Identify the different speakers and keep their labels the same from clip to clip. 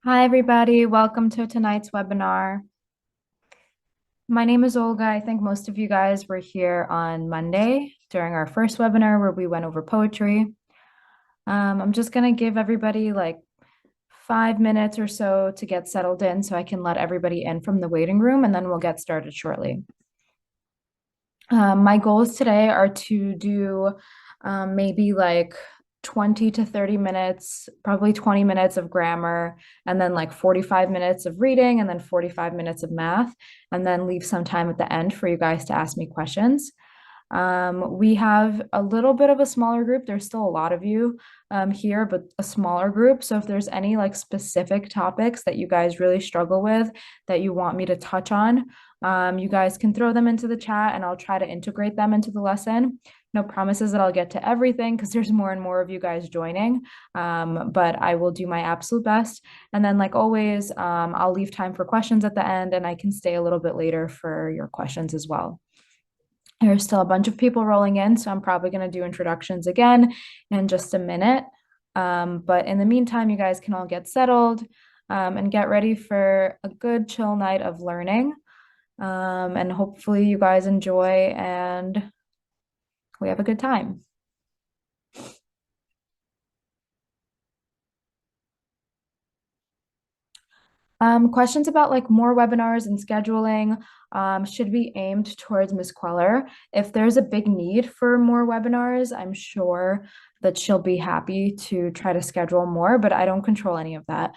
Speaker 1: Hi, everybody. Welcome to tonight's webinar. My name is Olga. I think most of you guys were here on Monday during our first webinar where we went over poetry. I'm just going to give everybody like 5 minutes or so to get settled in so I can let everybody in from the waiting room, and then we'll get started shortly. My goals today are to do maybe like 20 to 30 minutes, probably 20 minutes of grammar, and then like 45 minutes of reading, and then 45 minutes of math, and then leave some time at the end for you guys to ask me questions. We have a little bit of a smaller group. There's still a lot of you here, but a smaller group. So if there's any like specific topics that you guys really struggle with that you want me to touch on, you guys can throw them into the chat and I'll try to integrate them into the lesson. No promises that I'll get to everything because there's more and more of you guys joining, but I will do my absolute best. And then like always, I'll leave time for questions at the end and I can stay a little bit later for your questions as well. There's still a bunch of people rolling in, so I'm probably going to do introductions again in just a minute. But in the meantime, you guys can all get settled and get ready for a good chill night of learning. And hopefully you guys enjoy and we have a good time. Questions about like more webinars and scheduling should be aimed towards Ms. Kweller. If there's a big need for more webinars, I'm sure that she'll be happy to try to schedule more, but I don't control any of that.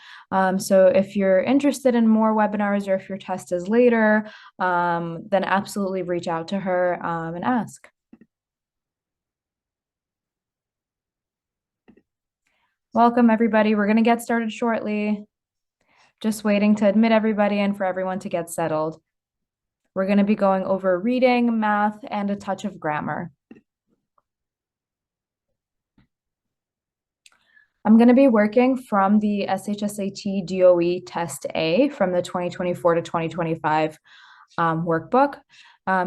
Speaker 1: So if you're interested in more webinars or if your test is later, then absolutely reach out to her and ask. Welcome, everybody. We're going to get started shortly. Just waiting to admit everybody and for everyone to get settled. We're going to be going over reading, math, and a touch of grammar. I'm going to be working from the SHSAT DOE Test A from the 2024 to 2025 workbook.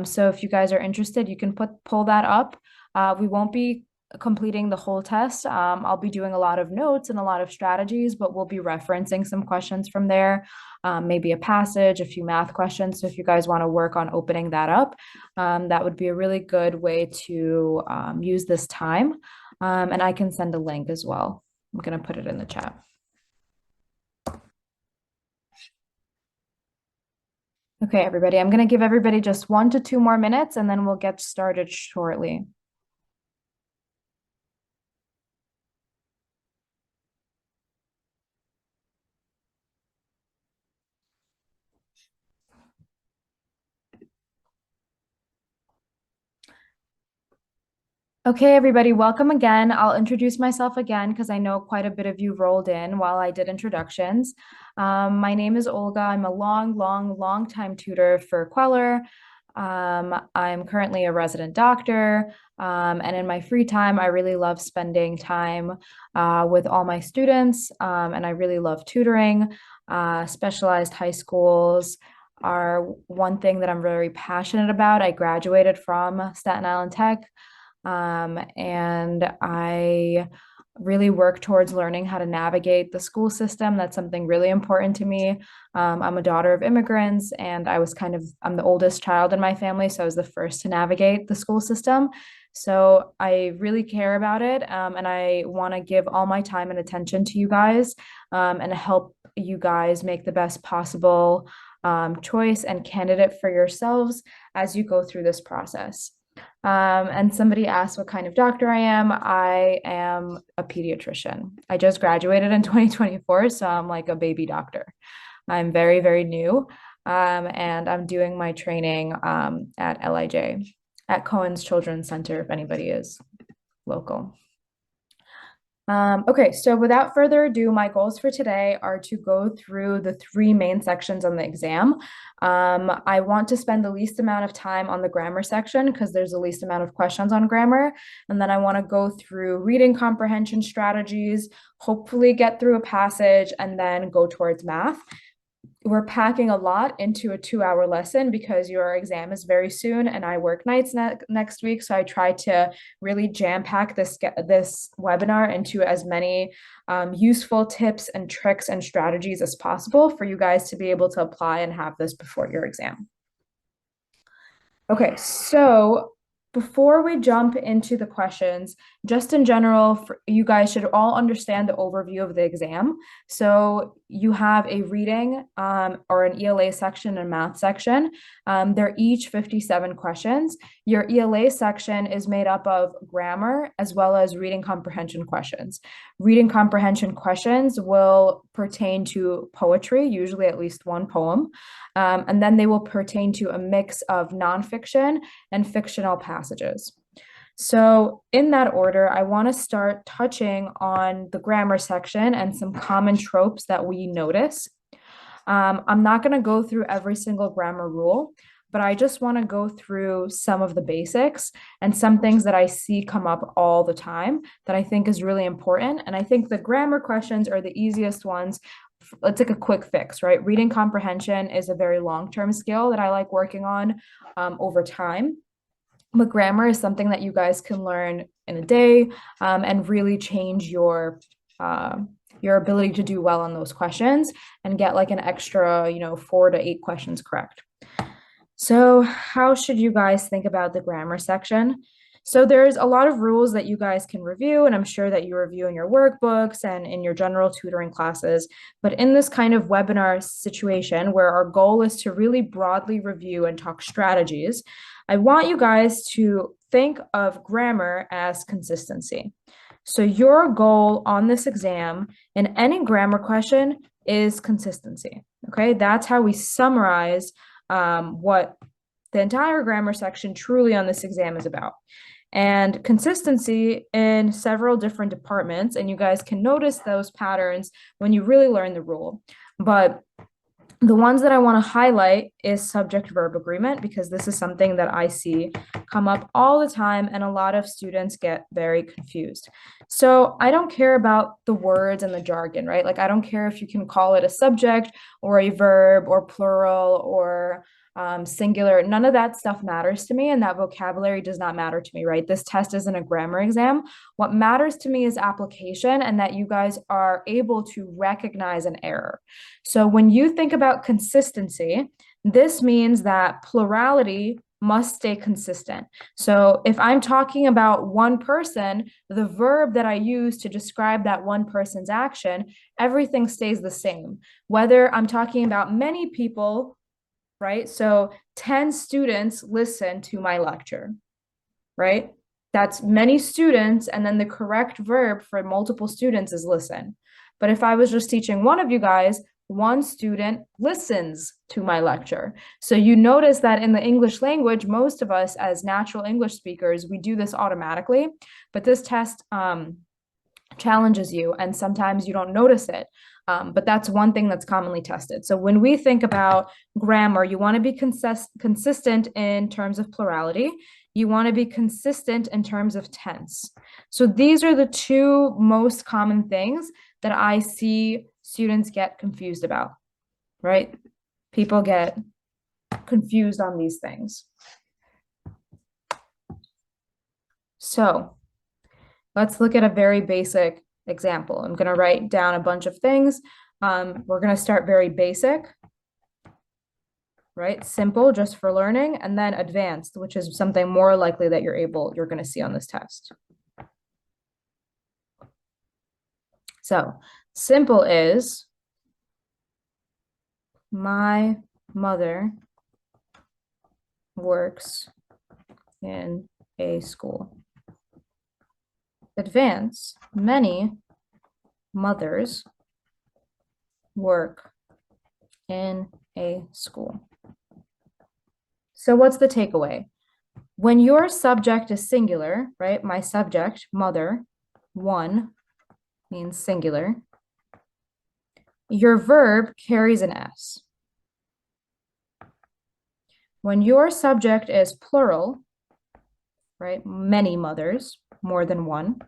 Speaker 1: So if you guys are interested, you can pull that up. We won't be completing the whole test. I'll be doing a lot of notes and a lot of strategies, but we'll be referencing some questions from there, maybe a passage, a few math questions. So if you guys want to work on opening that up, that would be a really good way to use this time. And I can send a link as well. I'm going to put it in the chat. Okay, everybody, I'm going to give everybody just 1 to 2 more minutes and then we'll get started shortly. Okay, everybody, welcome again. I'll introduce myself again because I know quite a bit of you rolled in while I did introductions. My name is Olga. I'm a long time tutor for Kweller. I'm currently a resident doctor, and in my free time, I really love spending time with all my students, and I really love tutoring. Specialized high schools are one thing that I'm very passionate about. I graduated from Staten Island Tech. And I really work towards learning how to navigate the school system. That's something really important to me. I'm a daughter of immigrants, and I'm the oldest child in my family, so I was the first to navigate the school system. So I really care about it, and I want to give all my time and attention to you guys and help you guys make the best possible choice and candidate for yourselves as you go through this process. And somebody asked what kind of doctor I am. I am a pediatrician. I just graduated in 2024, so I'm like a baby doctor. I'm very new, and I'm doing my training at LIJ, at Cohen's Children's Center, if anybody is local. Okay, so without further ado, my goals for today are to go through the 3 main sections on the exam. I want to spend the least amount of time on the grammar section because there's the least amount of questions on grammar. And then I want to go through reading comprehension strategies, hopefully get through a passage, and then go towards math. we're packing a lot into a 2-hour lesson because your exam is very soon and I work nights next week. So I try to really jam pack this webinar into as many useful tips and tricks and strategies as possible for you guys to be able to apply and have this before your exam. Okay, so before we jump into the questions, just in general, you guys should all understand the overview of the exam. So you have a reading or an ELA section and math section. They're each 57 questions. Your ELA section is made up of grammar as well as reading comprehension questions. Reading comprehension questions will pertain to poetry, usually at least one poem. And then they will pertain to a mix of nonfiction and fictional passages. So in that order, I want to start touching on the grammar section and some common tropes that we notice. I'm not going to go through every single grammar rule, but I just want to go through some of the basics and some things that I see come up all the time that I think is really important. And I think the grammar questions are the easiest ones. It's like a quick fix, right? Reading comprehension is a very long-term skill that I like working on over time. But grammar is something that you guys can learn in a day and really change your ability to do well on those questions and get like an extra, 4 to 8 questions correct. So how should you guys think about the grammar section? So there's a lot of rules that you guys can review, and I'm sure that you review in your workbooks and in your general tutoring classes. But in this kind of webinar situation where our goal is to really broadly review and talk strategies, I want you guys to think of grammar as consistency. So your goal on this exam in any grammar question is consistency, okay? That's how we summarize what the entire grammar section truly on this exam is about. And consistency in several different departments, and you guys can notice those patterns when you really learn the rule. But the ones that I want to highlight is subject-verb agreement, because this is something that I see come up all the time and a lot of students get very confused. So I don't care about the words and the jargon, right? Like I don't care if you can call it a subject or a verb or plural or singular. None of that stuff matters to me, and that vocabulary does not matter to me, right? This test isn't a grammar exam. What matters to me is application and that you guys are able to recognize an error. So when you think about consistency, this means that plurality must stay consistent. So if I'm talking about one person, the verb that I use to describe that one person's action, everything stays the same. Whether I'm talking about many people, right? So 10 students listen to my lecture, right? That's many students, and then the correct verb for multiple students is listen. But if I was just teaching one of you guys, one student listens to my lecture. So you notice that in the English language, most of us as natural English speakers, we do this automatically, but this test challenges you, and sometimes you don't notice it. But that's one thing that's commonly tested. So when we think about grammar, you want to be consistent in terms of plurality. You want to be consistent in terms of tense. So these are the two most common things that I see students get confused about, right? People get confused on these things. So let's look at a very basic example. I'm going to write down a bunch of things. We're going to start very basic, right? Simple, just for learning, and then advanced, which is something more likely that you're going to see on this test. So simple is my mother works in a school. Advanced, many mothers work in a school. So what's the takeaway? When your subject is singular, right? My subject, mother, one, means singular. Your verb carries an S. When your subject is plural, right? Many mothers, more than one.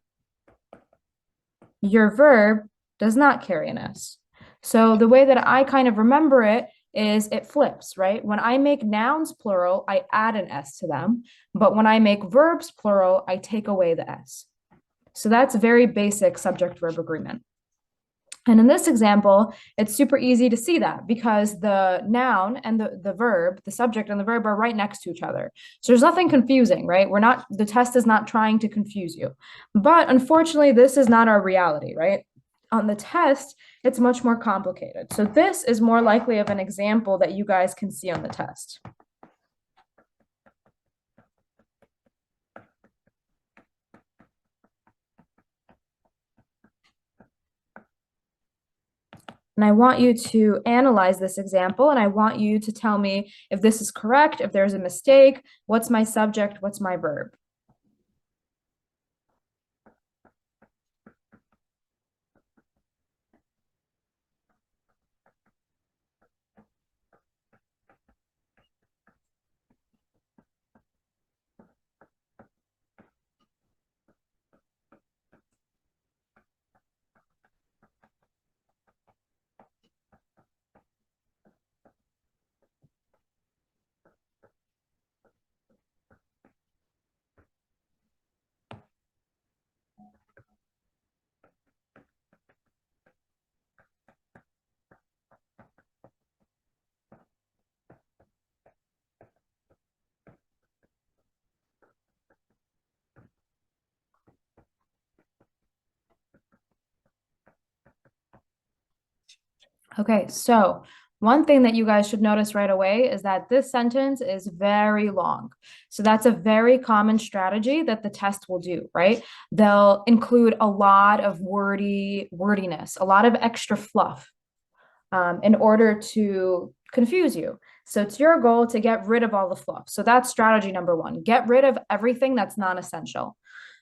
Speaker 1: Your verb does not carry an S. So the way that I kind of remember it is it flips, right? When I make nouns plural, I add an S to them. But when I make verbs plural, I take away the S. So that's very basic subject-verb agreement. And in this example, it's super easy to see that because the noun and the verb, the subject and the verb are right next to each other. So there's nothing confusing, right? The test is not trying to confuse you. But unfortunately, this is not our reality, right? On the test, it's much more complicated. So this is more likely of an example that you guys can see on the test. And I want you to analyze this example, and I want you to tell me if this is correct, if there's a mistake, what's my subject, what's my verb. Okay, so one thing that you guys should notice right away is that this sentence is very long. So that's a very common strategy that the test will do, right? They'll include a lot of wordiness, a lot of extra fluff in order to confuse you. So it's your goal to get rid of all the fluff. So that's strategy number one. Get rid of everything that's non-essential.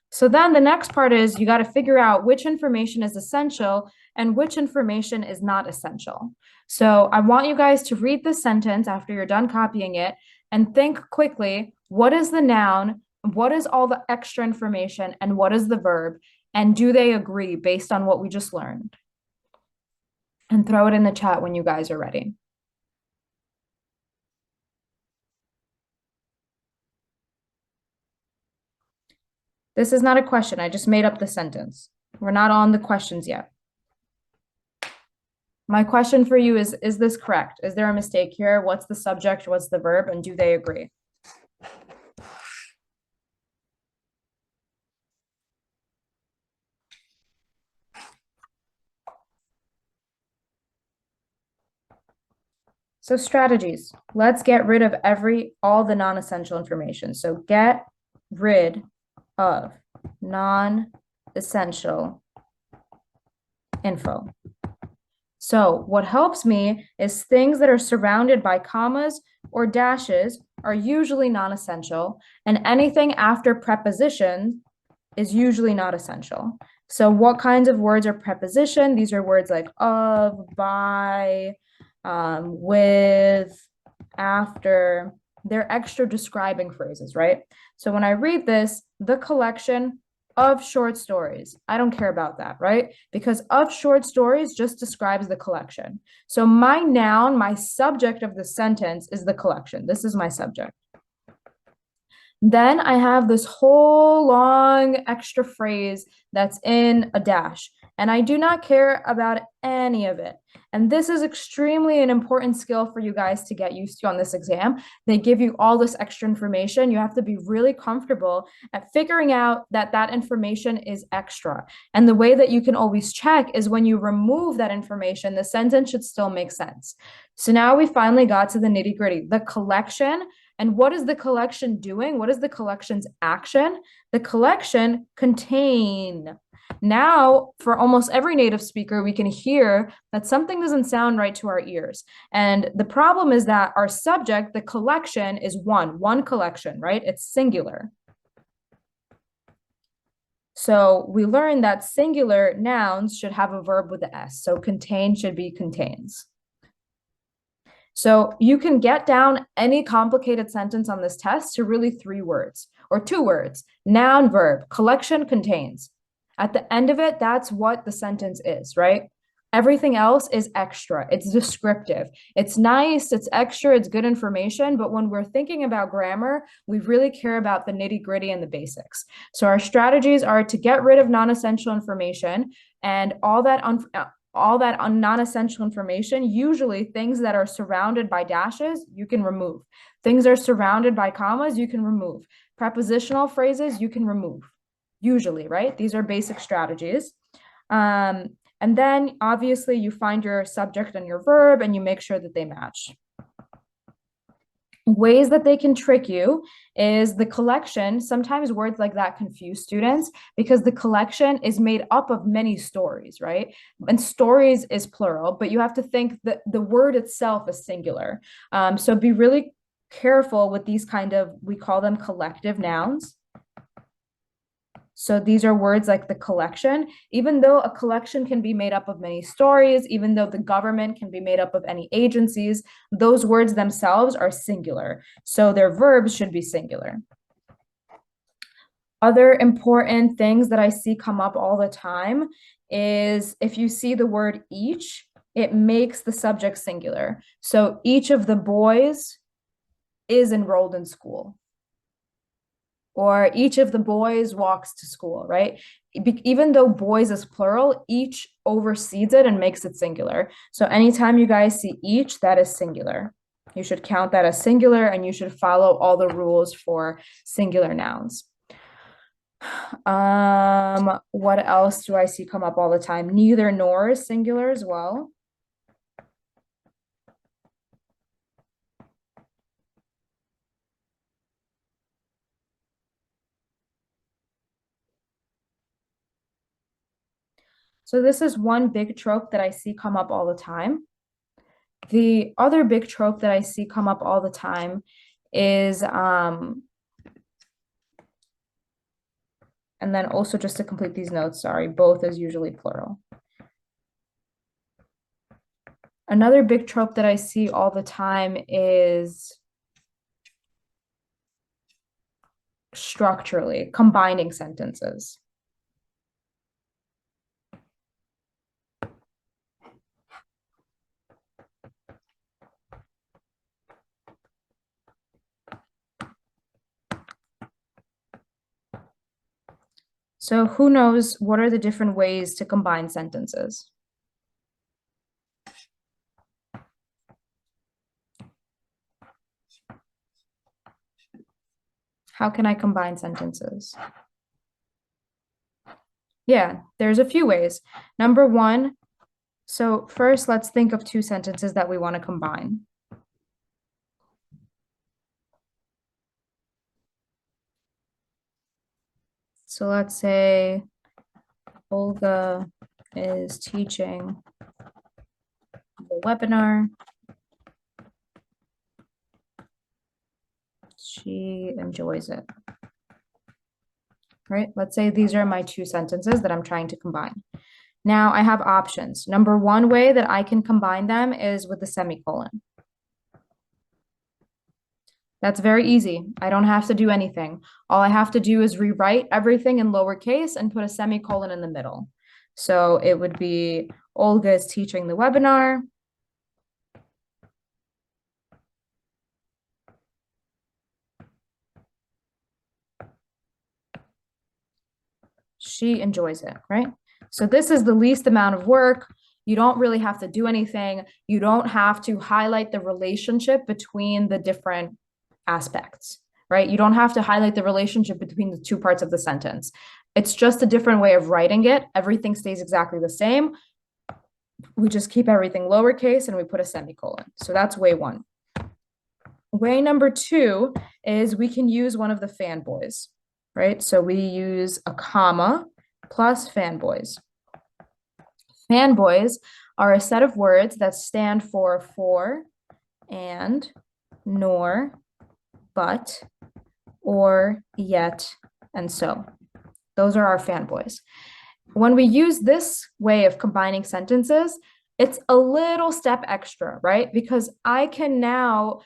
Speaker 1: So then the next part is you got to figure out which information is essential and which information is not essential. So I want you guys to read this sentence after you're done copying it and think quickly, what is the noun? What is all the extra information? And what is the verb? And do they agree based on what we just learned? And throw it in the chat when you guys are ready. This is not a question. I just made up the sentence. We're not on the questions yet. My question for you is this correct? Is there a mistake here? What's the subject? What's the verb? And do they agree? So strategies. Let's get rid of all the non-essential information. So get rid of non-essential info. So what helps me is things that are surrounded by commas or dashes are usually non-essential, and anything after prepositions is usually not essential. So what kinds of words are preposition? These are words like of, by, with, after. They're extra describing phrases, right? So when I read this, the collection of short stories, I don't care about that, right? Because of short stories just describes the collection. So my noun, my subject of the sentence is the collection. This is my subject. Then I have this whole long extra phrase that's in a dash, and I do not care about any of it. And this is extremely an important skill for you guys to get used to on this exam. They give you all this extra information. You have to be really comfortable at figuring out that that information is extra. And the way that you can always check is when you remove that information, the sentence should still make sense. So now we finally got to the nitty-gritty, the collection. And what is the collection doing? What is the collection's action? The collection contain. Now, for almost every native speaker, we can hear that something doesn't sound right to our ears. And the problem is that our subject, the collection, is one collection, right? It's singular. So we learned that singular nouns should have a verb with the S. So contain should be contains. So you can get down any complicated sentence on this test to really 3 words or 2 words, noun, verb, collection, contains. At the end of it, that's what the sentence is, right? Everything else is extra. It's descriptive. It's nice, it's extra, it's good information. But when we're thinking about grammar, we really care about the nitty-gritty and the basics. So our strategies are to get rid of non-essential information, and all that non-essential information, usually things that are surrounded by dashes, you can remove. Things are surrounded by commas, you can remove. Prepositional phrases, you can remove. Usually, right? These are basic strategies. And then obviously you find your subject and your verb and you make sure that they match. Ways that they can trick you is the collection. Sometimes words like that confuse students because the collection is made up of many stories, right? And stories is plural, but you have to think that the word itself is singular. So be really careful with these kind of, we call them collective nouns. So these are words like the collection. Even though a collection can be made up of many stories, even though the government can be made up of any agencies, those words themselves are singular. So their verbs should be singular. Other important things that I see come up all the time is if you see the word each, it makes the subject singular. So each of the boys is enrolled in school. Or each of the boys walks to school, right? Even though boys is plural, each oversees it and makes it singular. So anytime you guys see each, that is singular. You should count that as singular and you should follow all the rules for singular nouns. What else do I see come up all the time? Neither nor is singular as well. So this is one big trope that I see come up all the time. The other big trope that I see come up all the time is, and then also just to complete these notes, sorry, both is usually plural. Another big trope that I see all the time is structurally combining sentences. So who knows what are the different ways to combine sentences? How can I combine sentences? Yeah, there's a few ways. Number one, so first let's think of two sentences that we want to combine. So let's say Olga is teaching the webinar. She enjoys it. Right? Let's say these are my two sentences that I'm trying to combine. Now I have options. Number one way that I can combine them is with the semicolon. That's very easy. I don't have to do anything. All I have to do is rewrite everything in lowercase and put a semicolon in the middle. So it would be Olga is teaching the webinar. She enjoys it, right? So this is the least amount of work. You don't really have to do anything. You don't have to highlight the relationship between the different aspects, right? You don't have to highlight the relationship between the two parts of the sentence. It's just a different way of writing it. Everything stays exactly the same. We just keep everything lowercase and we put a semicolon. So that's way one. Way number two is we can use one of the fanboys, right? So we use a comma plus fanboys. Fanboys are a set of words that stand for, and, nor, but, or, yet, and so. Those are our fanboys. When we use this way of combining sentences, it's a little step extra, right? Because I can now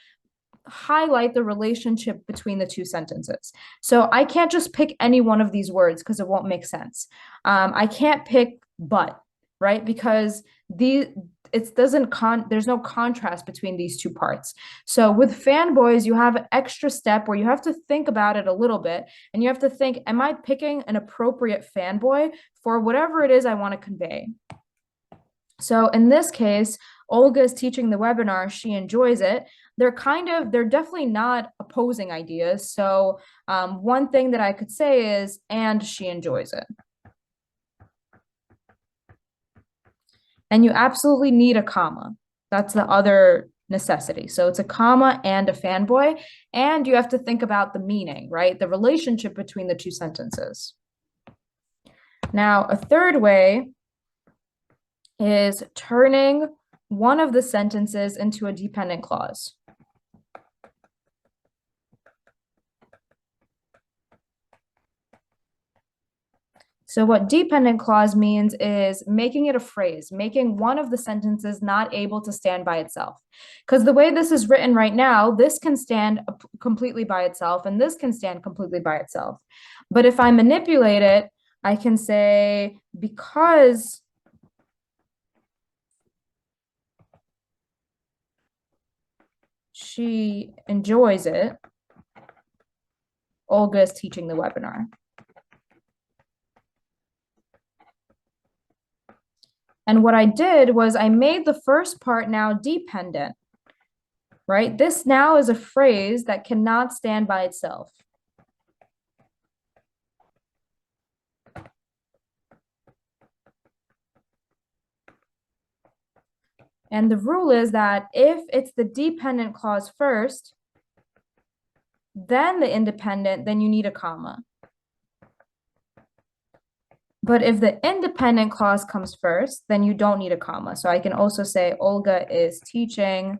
Speaker 1: highlight the relationship between the two sentences. So I can't just pick any one of these words because it won't make sense. I can't pick but, right? Because there's no contrast between these two parts. So with fanboys, you have an extra step where you have to think about it a little bit, and you have to think, am I picking an appropriate fanboy for whatever it is I want to convey? So in this case, Olga is teaching the webinar. She enjoys it. They're definitely not opposing ideas. So one thing that I could say is, and she enjoys it. And you absolutely need a comma. That's the other necessity. So it's a comma and a fanboy, and you have to think about the meaning, right? The relationship between the two sentences. Now, a third way is turning one of the sentences into a dependent clause. So what dependent clause means is making it a phrase, making one of the sentences not able to stand by itself. Because the way this is written right now, this can stand completely by itself, and this can stand completely by itself. But if I manipulate it, I can say, because she enjoys it, Olga is teaching the webinar. And what I did was I made the first part now dependent, right? This now is a phrase that cannot stand by itself. And the rule is that if it's the dependent clause first, then the independent, then you need a comma. But if the independent clause comes first, then you don't need a comma. So I can also say Olga is teaching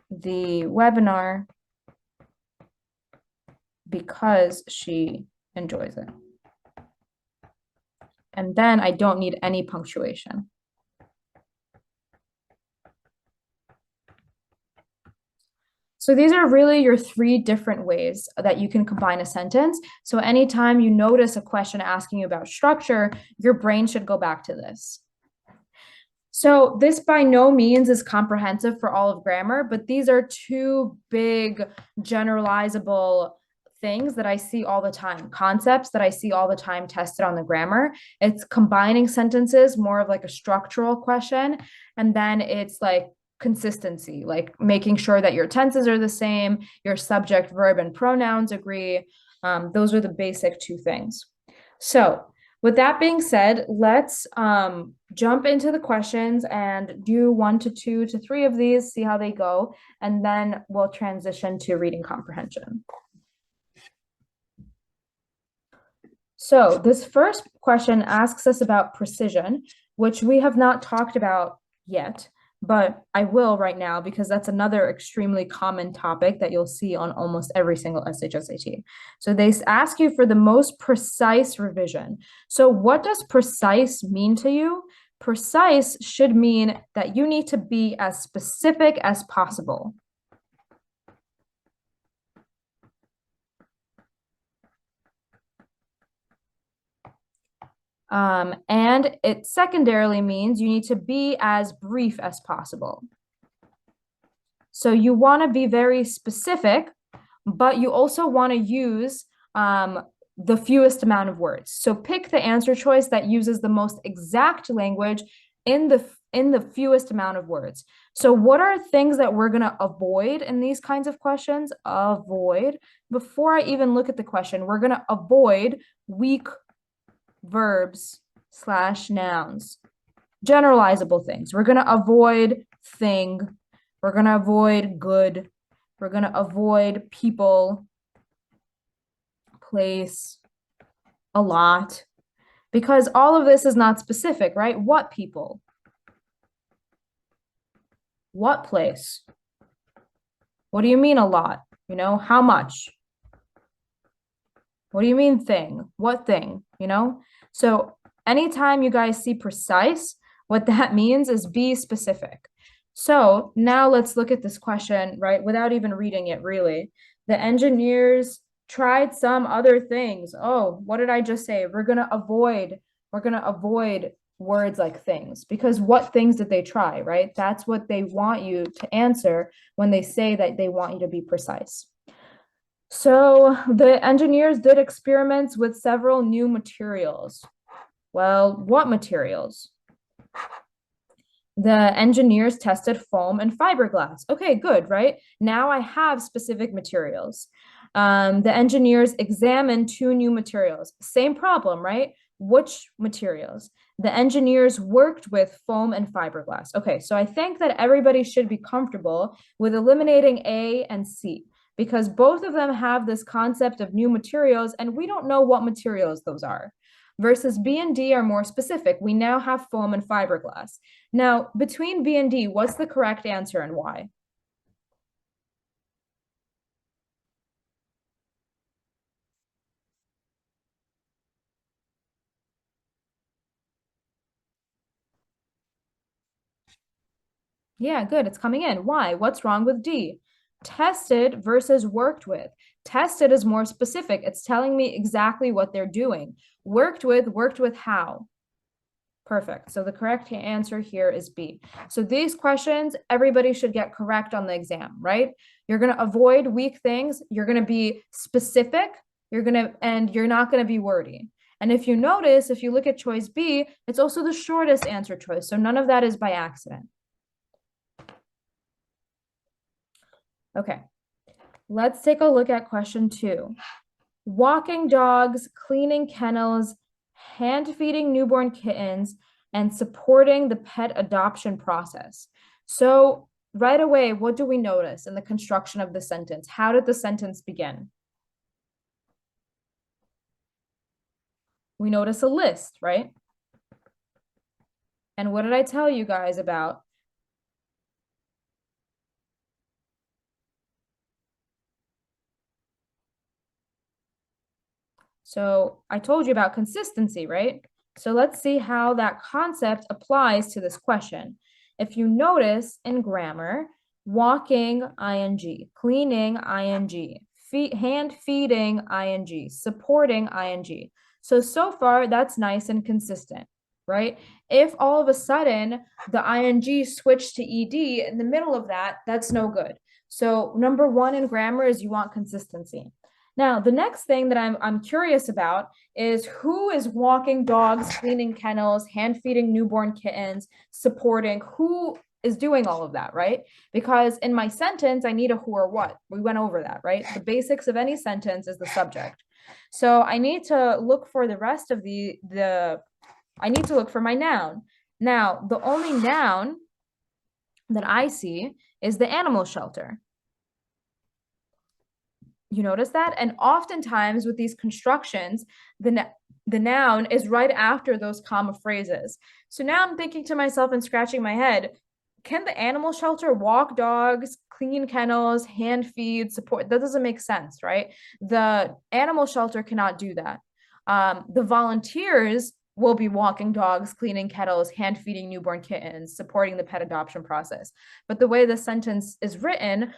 Speaker 1: the webinar because she enjoys it. And then I don't need any punctuation. So these are really your three different ways that you can combine a sentence. So anytime you notice a question asking you about structure, your brain should go back to this. So this by no means is comprehensive for all of grammar, but these are two big generalizable things that I see all the time, concepts that I see all the time tested on the grammar. It's combining sentences, more of like a structural question, and then it's like consistency, like making sure that your tenses are the same, your subject, verb, and pronouns agree. Those are the basic two things. So with that being said, let's jump into the questions and do 1 to 2 to 3 of these, see how they go, and then we'll transition to reading comprehension. So this first question asks us about precision, which we have not talked about yet, but I will right now because that's another extremely common topic that you'll see on almost every single SHSAT. So they ask you for the most precise revision. So what does precise mean to you? Precise should mean that you need to be as specific as possible. And it secondarily means you need to be as brief as possible. So you want to be very specific, but you also want to use the fewest amount of words. So pick the answer choice that uses the most exact language in the fewest amount of words. So what are things that we're going to avoid in these kinds of questions? Avoid. Before I even look at the question, we're going to avoid weak verbs / nouns, generalizable things. We're going to avoid thing. We're going to avoid good. We're going to avoid people, place, a lot, because all of this is not specific, right? What people? What place? What do you mean a lot? You know, how much? What do you mean thing? What thing? You know? So anytime you guys see precise, what that means is be specific. So now let's look at this question, right? Without even reading it, really. The engineers tried some other things. Oh, what did I just say? We're going to avoid words like things, because what things did they try, right? That's what they want you to answer when they say that they want you to be precise. So the engineers did experiments with several new materials. Well, what materials? The engineers tested foam and fiberglass. Okay, good, right? Now I have specific materials. The engineers examined two new materials. Same problem, right? Which materials? The engineers worked with foam and fiberglass. Okay, so I think that everybody should be comfortable with eliminating A and C because both of them have this concept of new materials and we don't know what materials those are. Versus B and D are more specific. We now have foam and fiberglass. Now, between B and D, what's the correct answer and why? Yeah, good. It's coming in. Why? What's wrong with D? Tested versus worked with. Tested is more specific. It's telling me exactly what they're doing. Worked with how? Perfect. So the correct answer here is B. So these questions, everybody should get correct on the exam, right? You're going to avoid weak things. You're going to be specific. And you're not going to be wordy. And if you notice, if you look at choice B, it's also the shortest answer choice. So none of that is by accident. Okay, let's take a look at question 2. Walking dogs, cleaning kennels, hand feeding newborn kittens, and supporting the pet adoption process. So right away, what do we notice in the construction of the sentence? How did the sentence begin? We notice a list, right? And what did I tell you guys about? So I told you about consistency, right? So let's see how that concept applies to this question. If you notice in grammar, walking, ing, cleaning, ing, hand feeding, ing, supporting, ing. So far, that's nice and consistent, right? If all of a sudden the ing switched to ed in the middle of that, that's no good. So number one in grammar is you want consistency. Now, the next thing that I'm curious about is who is walking dogs, cleaning kennels, hand feeding newborn kittens, supporting, who is doing all of that, right? Because in my sentence, I need a who or what. We went over that, right? The basics of any sentence is the subject. So I need to look for the rest of I need to look for my noun. Now, the only noun that I see is the animal shelter. You notice that? And oftentimes with these constructions, the noun is right after those comma phrases. So now I'm thinking to myself and scratching my head, can the animal shelter walk dogs, clean kennels, hand feed, support? That doesn't make sense, right? The animal shelter cannot do that. The volunteers will be walking dogs, cleaning kettles, hand feeding newborn kittens, supporting the pet adoption process. But the way the sentence is written,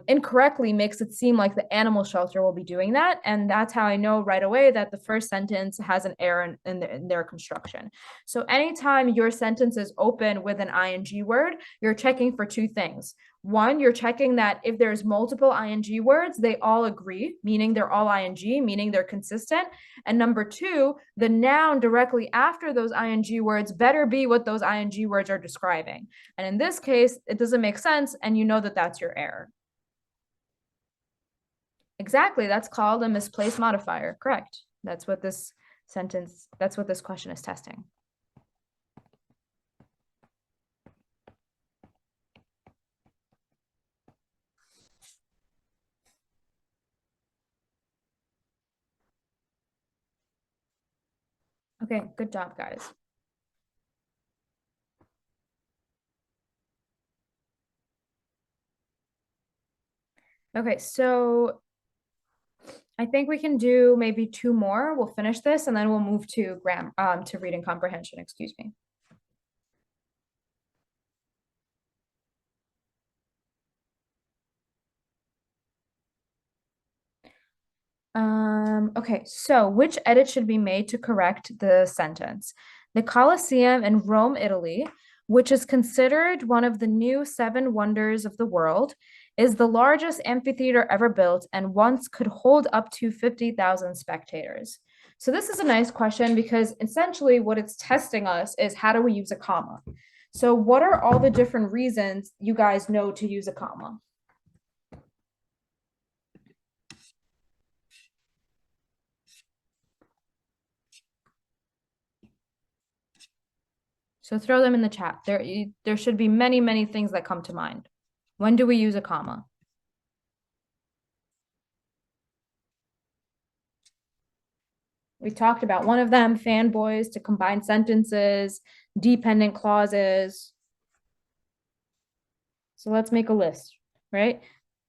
Speaker 1: incorrectly makes it seem like the animal shelter will be doing that. And that's how I know right away that the first sentence has an error in their construction. So anytime your sentence is open with an ing word, you're checking for two things. One, you're checking that if there's multiple ing words, they all agree, meaning they're all ing, meaning they're consistent. And number two, the noun directly after those ing words better be what those ing words are describing. And in this case, it doesn't make sense, and you know that that's your error. Exactly, that's called a misplaced modifier. Correct. That's what this question is testing. Okay, good job, guys. Okay, so I think we can do maybe two more. We'll finish this and then we'll move to reading comprehension, excuse me. Okay, so which edit should be made to correct the sentence? The Colosseum in Rome, Italy, which is considered one of the new seven wonders of the world, is the largest amphitheater ever built and once could hold up to 50,000 spectators. So this is a nice question because essentially what it's testing us is how do we use a comma? So what are all the different reasons you guys know to use a comma? So throw them in the chat. There should be many, many things that come to mind. When do we use a comma? We talked about one of them, fanboys, to combine sentences, dependent clauses. So let's make a list, right?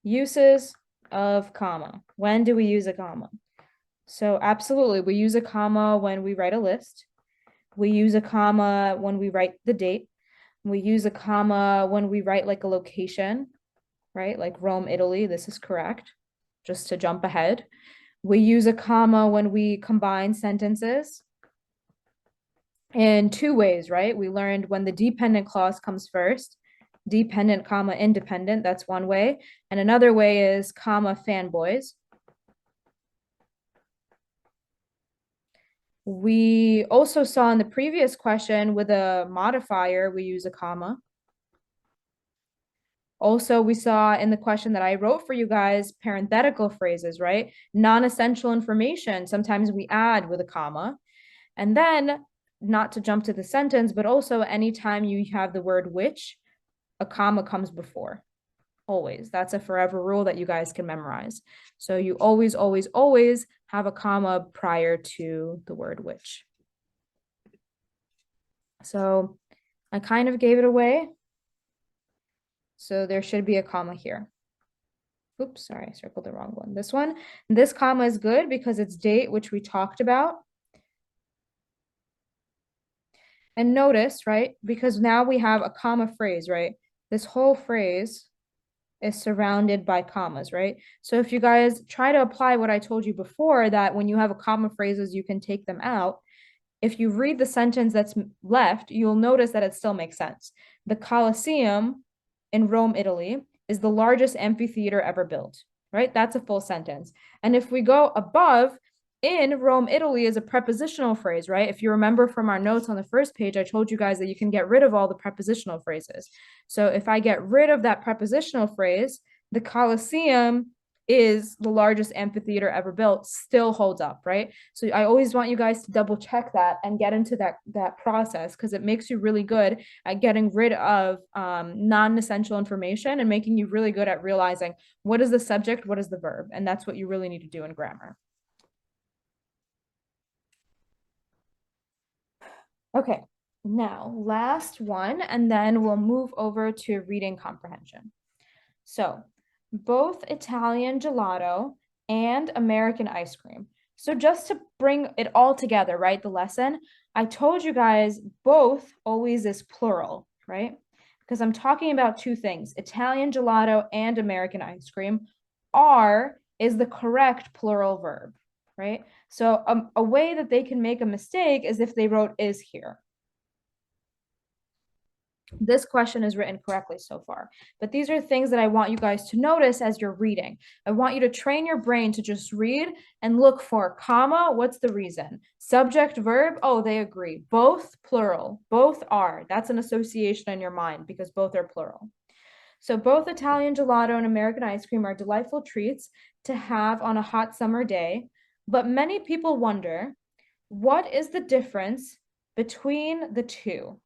Speaker 1: Uses of comma. When do we use a comma? So absolutely, we use a comma when we write a list. We use a comma when we write the date. We use a comma when we write like a location, right? Like Rome, Italy. This is correct. Just to jump ahead. We use a comma when we combine sentences in two ways, right? We learned when the dependent clause comes first, dependent, comma, independent. That's one way. And another way is comma, fanboys. We also saw in the previous question with a modifier, we use a comma. Also, we saw in the question that I wrote for you guys, parenthetical phrases, right? Non-essential information. Sometimes we add with a comma. And then, not to jump to the sentence, but also anytime you have the word which, a comma comes before. Always. That's a forever rule that you guys can memorize. So you always, always, always have a comma prior to the word which. So I kind of gave it away. So there should be a comma here. Oops, sorry, I circled the wrong one. This one. This comma is good because it's date, which we talked about. And notice, right, because now we have a comma phrase, right? This whole phrase is surrounded by commas, right? So if you guys try to apply what I told you before, that when you have a comma phrases, you can take them out. If you read the sentence that's left, you'll notice that it still makes sense. The Colosseum in Rome, Italy, is the largest amphitheater ever built, right? That's a full sentence. And if we go above, in Rome, Italy is a prepositional phrase, right? If you remember from our notes on the first page, I told you guys that you can get rid of all the prepositional phrases. So if I get rid of that prepositional phrase, the Colosseum is the largest amphitheater ever built still holds up, right? So I always want you guys to double check that and get into that process because it makes you really good at getting rid of non-essential information and making you really good at realizing what is the subject, what is the verb, and that's what you really need to do in grammar. Okay, now last one, and then we'll move over to reading comprehension. So both Italian gelato and American ice cream. So just to bring it all together, right, the lesson, I told you guys both always is plural, right? Because I'm talking about two things, Italian gelato and American ice cream. Are is the correct plural verb, right? So a way that they can make a mistake is if they wrote is here. This question is written correctly so far, but these are things that I want you guys to notice as you're reading. I want you to train your brain to just read and look for comma, what's the reason? Subject, verb, oh, they agree. Both plural, both are. That's an association in your mind because both are plural. So both Italian gelato and American ice cream are delightful treats to have on a hot summer day, but many people wonder, what is the difference between the two?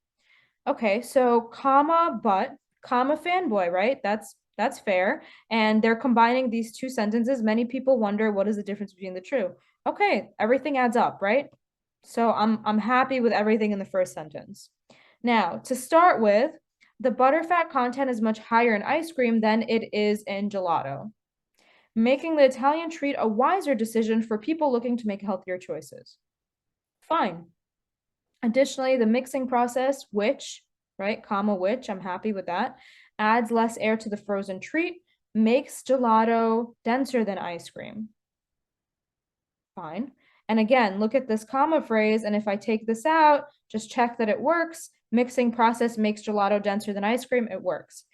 Speaker 1: Okay, so comma, but, comma, fanboy, right? That's fair. And they're combining these two sentences. Many people wonder what is the difference between the two. Okay, everything adds up, right? So I'm happy with everything in the first sentence. Now, to start with, the butterfat content is much higher in ice cream than it is in gelato, making the Italian treat a wiser decision for people looking to make healthier choices. Fine. Additionally, the mixing process, which, right, comma, which, I'm happy with that, adds less air to the frozen treat, makes gelato denser than ice cream. Fine. And again, look at this comma phrase. And if I take this out, just check that it works. Mixing process makes gelato denser than ice cream. It works.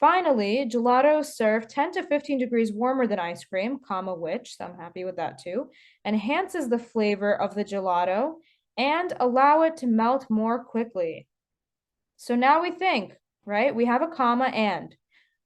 Speaker 1: Finally, gelato is served 10 to 15 degrees warmer than ice cream, comma, which, so I'm happy with that too, enhances the flavor of the gelato and allow it to melt more quickly. So now we think, right? We have a comma and.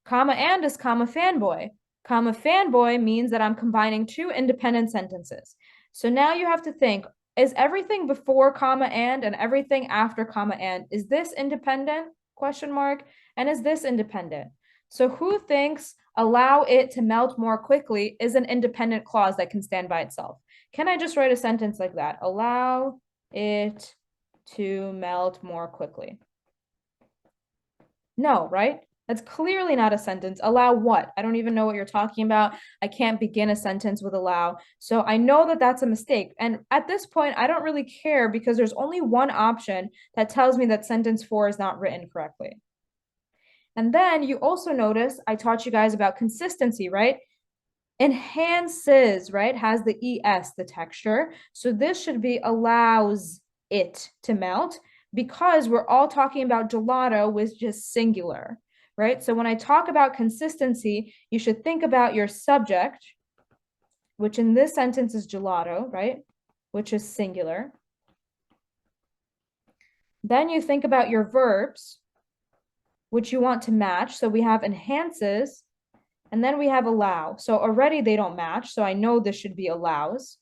Speaker 1: Comma and is comma fanboy. Comma fanboy means that I'm combining two independent sentences. So now you have to think, is everything before comma and everything after comma and, is this independent? Question mark. And is this independent? So who thinks allow it to melt more quickly is an independent clause that can stand by itself? Can I just write a sentence like that? Allow it to melt more quickly. No, right? That's clearly not a sentence. Allow what? I don't even know what you're talking about. I can't begin a sentence with allow. So I know that that's a mistake. And at this point, I don't really care because there's only one option that tells me that sentence 4 is not written correctly. And then you also notice I taught you guys about consistency, right? Enhances, right? Has the ES, the texture. So this should be allows it to melt because we're all talking about gelato with just singular, right? So when I talk about consistency, you should think about your subject, which in this sentence is gelato, right? Which is singular. Then you think about your verbs, which you want to match. So we have enhances, and then we have allow. So already they don't match. So I know this should be allows.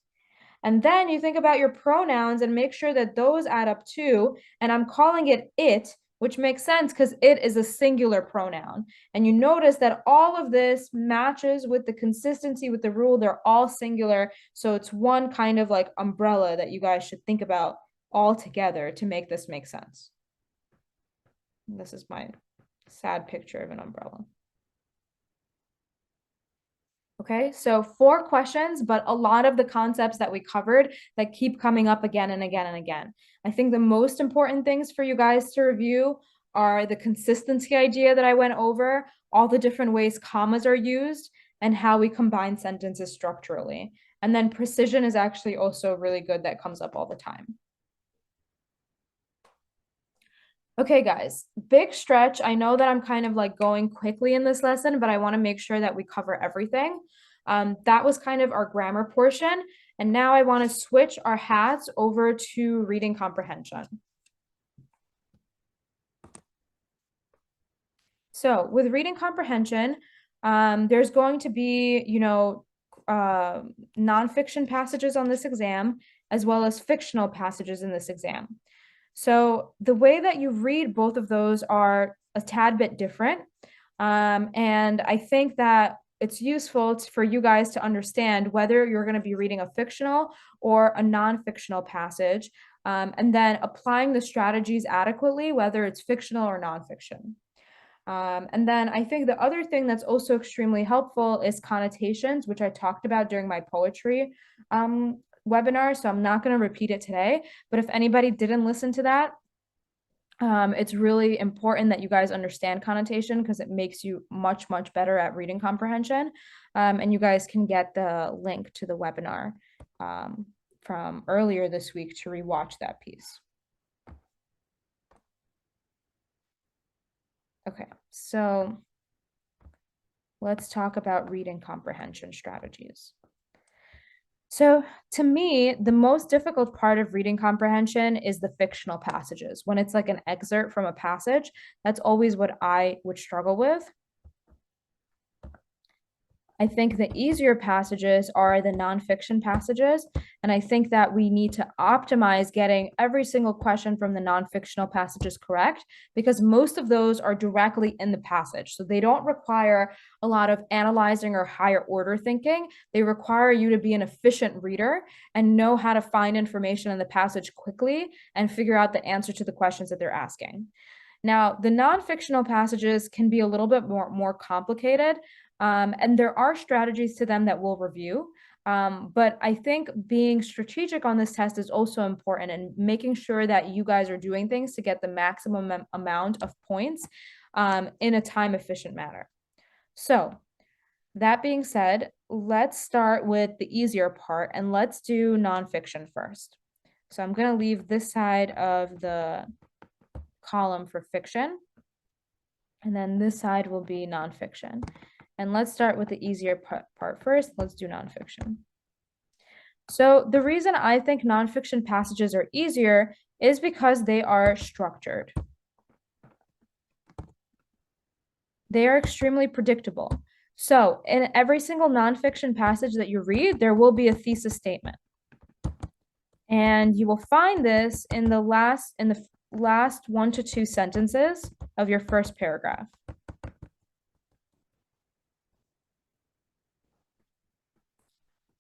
Speaker 1: And then you think about your pronouns and make sure that those add up too. And I'm calling it, which makes sense because it is a singular pronoun. And you notice that all of this matches with the consistency with the rule. They're all singular. So it's one kind of like umbrella that you guys should think about all together to make this make sense. This is my sad picture of an umbrella. Okay, so 4 questions, but a lot of the concepts that we covered that keep coming up again and again and again. I think the most important things for you guys to review are the consistency idea that I went over, all the different ways commas are used, and how we combine sentences structurally. And then precision is actually also really good, that comes up all the time. Okay, guys, big stretch. I know that I'm kind of like going quickly in this lesson, but I want to make sure that we cover everything. That was kind of our grammar portion. And now I want to switch our hats over to reading comprehension. So with reading comprehension, there's going to be, nonfiction passages on this exam, as well as fictional passages in this exam. So the way that you read both of those are a tad bit different. And I think that it's useful for you guys to understand whether you're going to be reading a fictional or a non-fictional passage, and then applying the strategies adequately, whether it's fictional or nonfiction. And then I think the other thing that's also extremely helpful is connotations, which I talked about during my poetry webinar. So I'm not going to repeat it today, but if anybody didn't listen to that, it's really important that you guys understand connotation because it makes you much, much better at reading comprehension. And you guys can get the link to the webinar from earlier this week to rewatch that piece. Okay, so let's talk about reading comprehension strategies. So to me, the most difficult part of reading comprehension is the fictional passages. When it's like an excerpt from a passage, that's always what I would struggle with. I think the easier passages are the nonfiction passages. And I think that we need to optimize getting every single question from the nonfictional passages correct, because most of those are directly in the passage. So they don't require a lot of analyzing or higher order thinking. They require you to be an efficient reader and know how to find information in the passage quickly and figure out the answer to the questions that they're asking. Now, the non-fictional passages can be a little bit more complicated, and there are strategies to them that we'll review. But I think being strategic on this test is also important, and making sure that you guys are doing things to get the maximum amount of points in a time-efficient manner. So That being said, let's start with the easier part and let's do nonfiction first. So I'm going to leave this side of the column for fiction, and then this side will be nonfiction. And let's start with the easier part first. Let's do nonfiction. So the reason I think nonfiction passages are easier is because they are structured. They are extremely predictable. So in every single nonfiction passage that you read, there will be a thesis statement. And you will find this in the last 1 to 2 sentences of your first paragraph.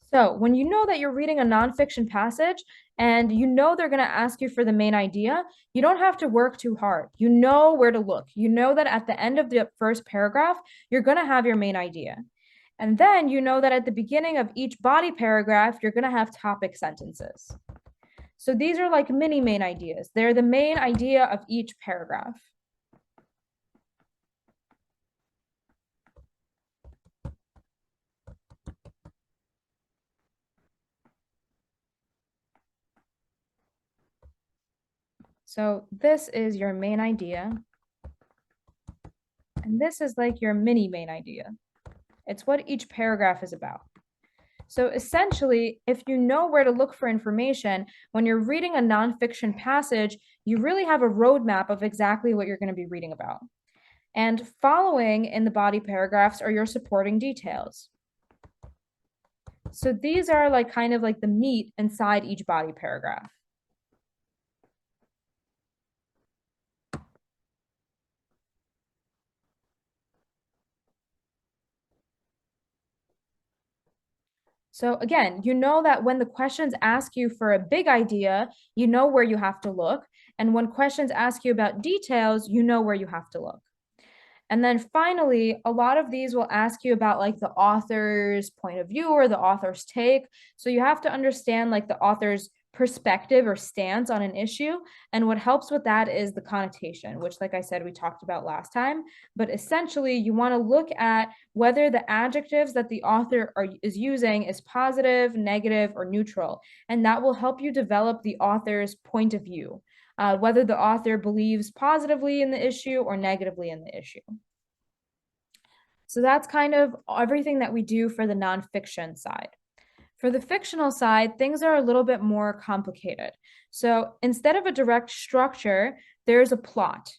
Speaker 1: So when you know that you're reading a nonfiction passage and you know they're going to ask you for the main idea, you don't have to work too hard. You know where to look. You know that at the end of the first paragraph, you're going to have your main idea. And then you know that at the beginning of each body paragraph, you're going to have topic sentences. So these are like mini main ideas. They're the main idea of each paragraph. So this is your main idea. And this is like your mini main idea. It's what each paragraph is about. So essentially, if you know where to look for information, when you're reading a nonfiction passage, you really have a roadmap of exactly what you're going to be reading about. And following in the body paragraphs are your supporting details. So these are like kind of like the meat inside each body paragraph. So again, you know that when the questions ask you for a big idea, you know where you have to look. And when questions ask you about details, you know where you have to look. And then finally, a lot of these will ask you about like the author's point of view or the author's take. So you have to understand like the author's perspective or stance on an issue. And what helps with that is the connotation, which, like I said, we talked about last time. But essentially, you want to look at whether the adjectives that the author is using is positive, negative, or neutral. And that will help you develop the author's point of view. Whether the author believes positively in the issue or negatively in the issue. So that's kind of everything that we do for the nonfiction side. For the fictional side, things are a little bit more complicated. So instead of a direct structure, there's a plot.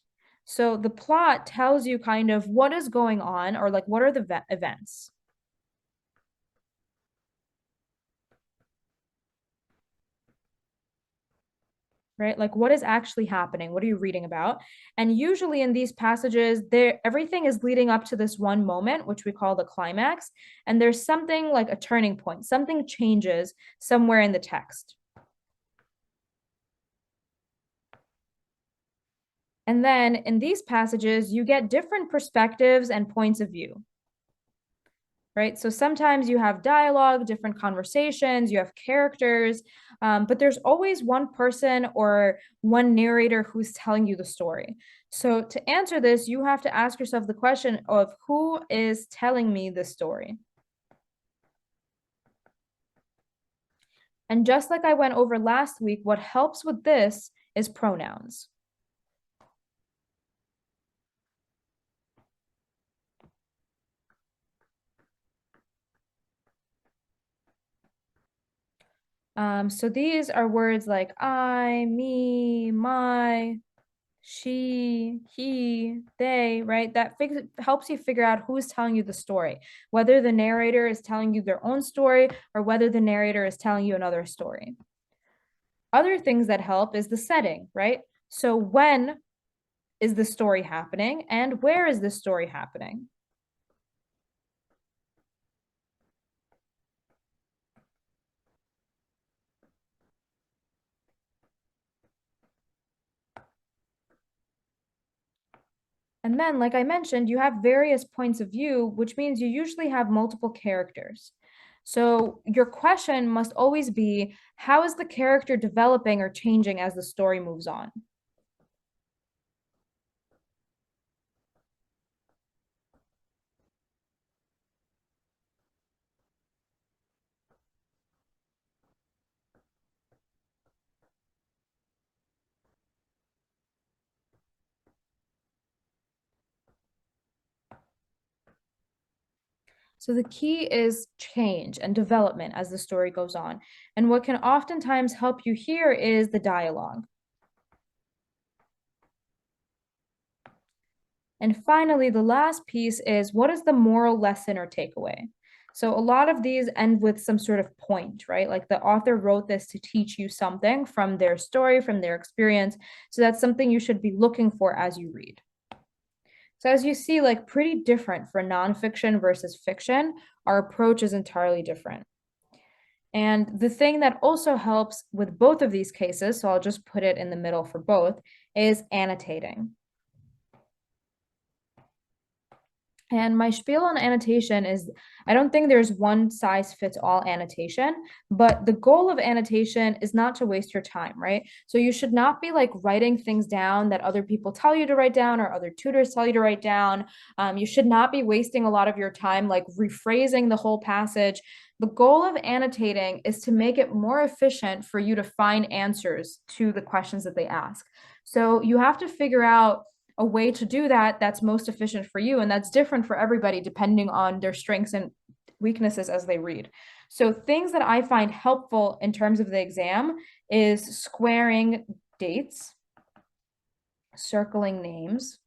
Speaker 1: So the plot tells you kind of what is going on, or like what are the events. Right? Like what is actually happening? What are you reading about? And usually in these passages, everything is leading up to this one moment, which we call the climax. And there's something like a turning point, something changes somewhere in the text. And then in these passages, you get different perspectives and points of view. Right? So sometimes you have dialogue, different conversations, you have characters, but there's always one person or one narrator who's telling you the story. So to answer this, you have to ask yourself the question of who is telling me the story? And just like I went over last week, what helps with this is pronouns. So these are words like I, me, my, she, he, they, right? That helps you figure out who is telling you the story, whether the narrator is telling you their own story or whether the narrator is telling you another story. Other things that help is the setting, right? So when is the story happening and where is the story happening? And then, like I mentioned, you have various points of view, which means you usually have multiple characters. So your question must always be, how is the character developing or changing as the story moves on? So the key is change and development as the story goes on. And what can oftentimes help you here is the dialogue. And finally, the last piece is, what is the moral lesson or takeaway? So a lot of these end with some sort of point, right? Like the author wrote this to teach you something from their story, from their experience. So that's something you should be looking for as you read. So as you see, like pretty different for nonfiction versus fiction, our approach is entirely different. And the thing that also helps with both of these cases, so I'll just put it in the middle for both, is annotating. And my spiel on annotation is, I don't think there's one size fits all annotation, but the goal of annotation is not to waste your time, right? So you should not be like writing things down that other people tell you to write down or other tutors tell you to write down. You should not be wasting a lot of your time like rephrasing the whole passage. The goal of annotating is to make it more efficient for you to find answers to the questions that they ask. So you have to figure out a way to do that that's most efficient for you, and that's different for everybody depending on their strengths and weaknesses as they read. So things that I find helpful in terms of the exam is squaring dates, circling names.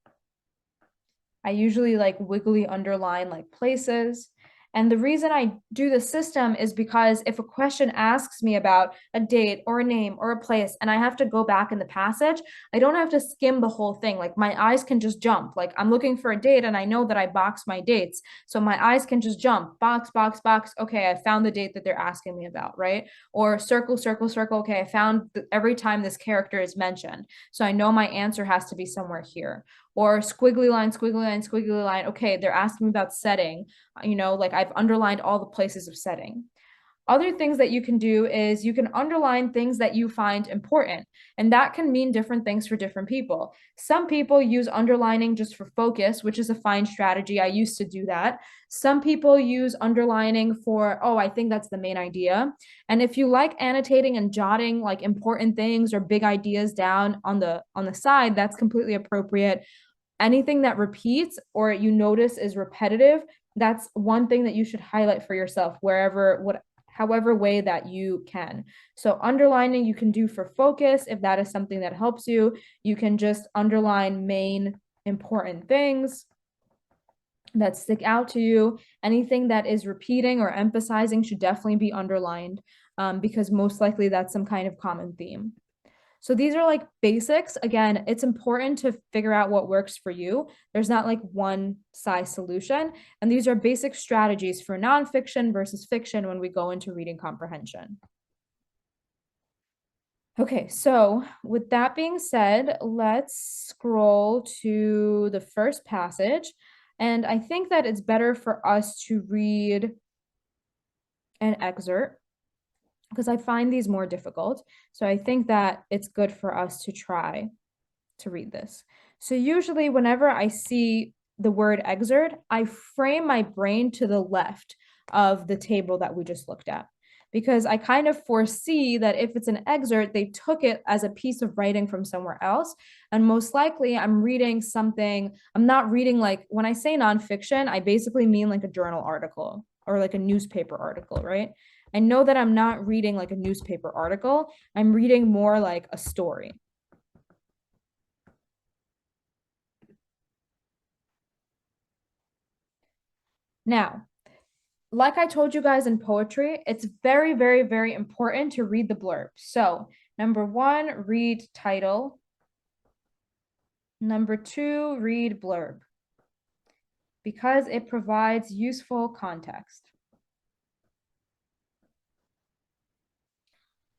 Speaker 1: I usually like wiggly underline like places. And the reason I do the system is because if a question asks me about a date or a name or a place, and I have to go back in the passage, I don't have to skim the whole thing. Like my eyes can just jump. Like I'm looking for a date and I know that I box my dates. So my eyes can just jump, box, box, box. Okay, I found the date that they're asking me about, right? Or circle, circle, circle. Okay, I found every time this character is mentioned. So I know my answer has to be somewhere here. Or squiggly line, squiggly line, squiggly line. Okay, they're asking me about setting. Like I've underlined all the places of setting. Other things that you can do is you can underline things that you find important, and that can mean different things for different people. Some people use underlining just for focus, which is a fine strategy. I used to do that. Some people use underlining for, oh, I think that's the main idea. And if you like annotating and jotting like important things or big ideas down on the side, that's completely appropriate. Anything that repeats or you notice is repetitive, that's one thing that you should highlight for yourself however way that you can. So underlining you can do for focus if that is something that helps you. You can just underline main important things that stick out to you. Anything that is repeating or emphasizing should definitely be underlined, because most likely that's some kind of common theme. So these are like basics. Again, it's important to figure out what works for you. There's not like one size solution. And these are basic strategies for nonfiction versus fiction when we go into reading comprehension. Okay, so with that being said, let's scroll to the first passage. And I think that it's better for us to read an excerpt because I find these more difficult. So I think that it's good for us to try to read this. So usually whenever I see the word excerpt, I frame my brain to the left of the table that we just looked at, because I kind of foresee that if it's an excerpt, they took it as a piece of writing from somewhere else. And most likely I'm reading something, I'm not reading like, when I say nonfiction, I basically mean like a journal article or like a newspaper article, right? I know that I'm not reading like a newspaper article. I'm reading more like a story. Now, like I told you guys in poetry, it's very, very, very important to read the blurb. So, number one, read title. Number two, read blurb, because it provides useful context.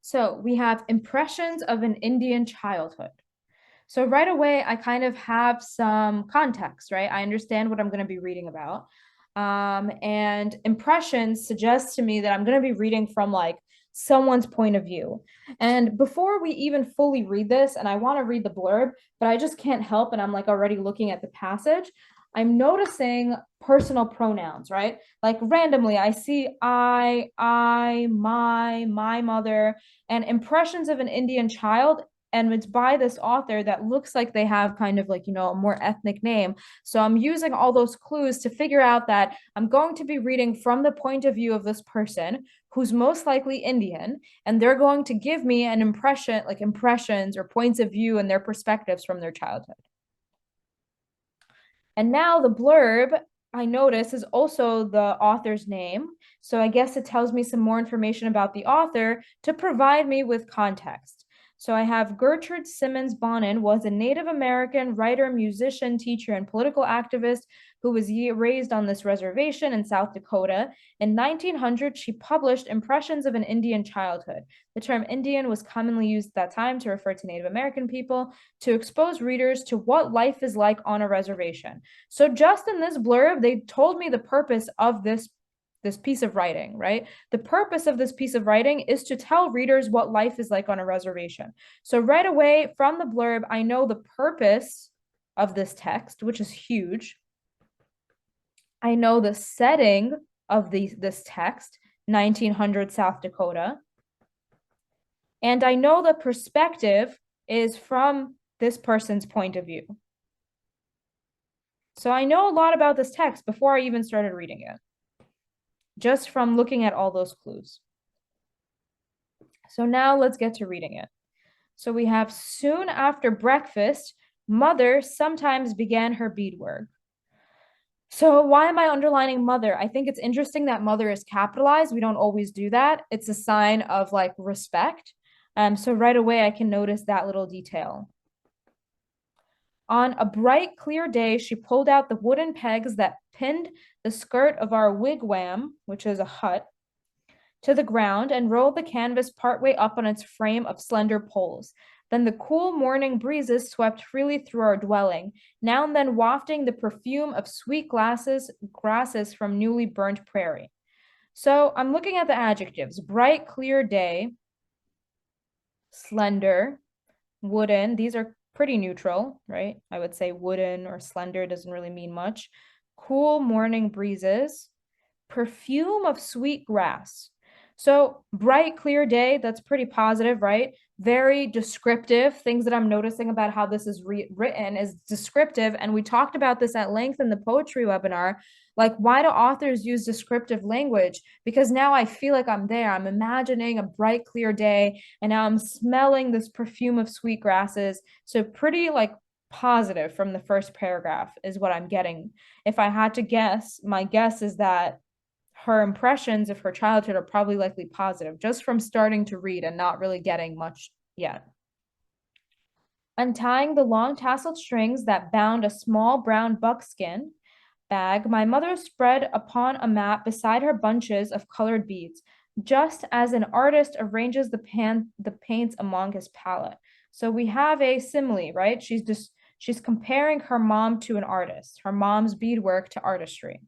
Speaker 1: So we have impressions of an Indian childhood. So right away, I kind of have some context, right? I understand what I'm going to be reading about. And impressions suggest to me that I'm going to be reading from like someone's point of view. And before we even fully read this, and I want to read the blurb, but I just can't help, and I'm like already looking at the passage, I'm noticing personal pronouns, right? Like randomly, I see I, my mother, and impressions of an Indian child and it's by this author that looks like they have kind of like, a more ethnic name. So I'm using all those clues to figure out that I'm going to be reading from the point of view of this person who's most likely Indian, and they're going to give me an impression, like impressions or points of view and their perspectives from their childhood. And now the blurb, I notice, is also the author's name. So I guess it tells me some more information about the author to provide me with context. So I have Gertrude Simmons Bonin was a Native American writer, musician, teacher, and political activist who was raised on this reservation in South Dakota. In 1900, she published Impressions of an Indian Childhood. The term Indian was commonly used at that time to refer to Native American people to expose readers to what life is like on a reservation. So just in this blurb, they told me the purpose of this piece of writing, right? The purpose of this piece of writing is to tell readers what life is like on a reservation. So right away from the blurb, I know the purpose of this text, which is huge. I know the setting of this text, 1900 South Dakota. And I know the perspective is from this person's point of view. So I know a lot about this text before I even started reading it, just from looking at all those clues. So now let's get to reading it. So we have soon after breakfast, mother sometimes began her beadwork. So why am I underlining mother? I think it's interesting that mother is capitalized. We don't always do that. It's a sign of like respect. So right away I can notice that little detail. On a bright, clear day, she pulled out the wooden pegs that pinned the skirt of our wigwam, which is a hut, to the ground and rolled the canvas partway up on its frame of slender poles. Then the cool morning breezes swept freely through our dwelling, now and then wafting the perfume of sweet grasses from newly burnt prairie. So I'm looking at the adjectives: bright, clear day, slender, wooden. These are pretty neutral, right? I would say wooden or slender doesn't really mean much. Cool morning breezes, perfume of sweet grass. So bright, clear day, that's pretty positive, right? Very descriptive. Things that I'm noticing about how this is written is descriptive. And we talked about this at length in the poetry webinar. Like, why do authors use descriptive language? Because now I feel like I'm there. I'm imagining a bright, clear day, and now I'm smelling this perfume of sweet grasses. So pretty like positive from the first paragraph is what I'm getting. If I had to guess, my guess is that her impressions of her childhood are probably likely positive, just from starting to read and not really getting much yet. Untying the long tasseled strings that bound a small brown buckskin bag, my mother spread upon a mat beside her bunches of colored beads, just as an artist arranges the paints among his palette. So we have a simile, right? She's comparing her mom to an artist, her mom's beadwork to artistry.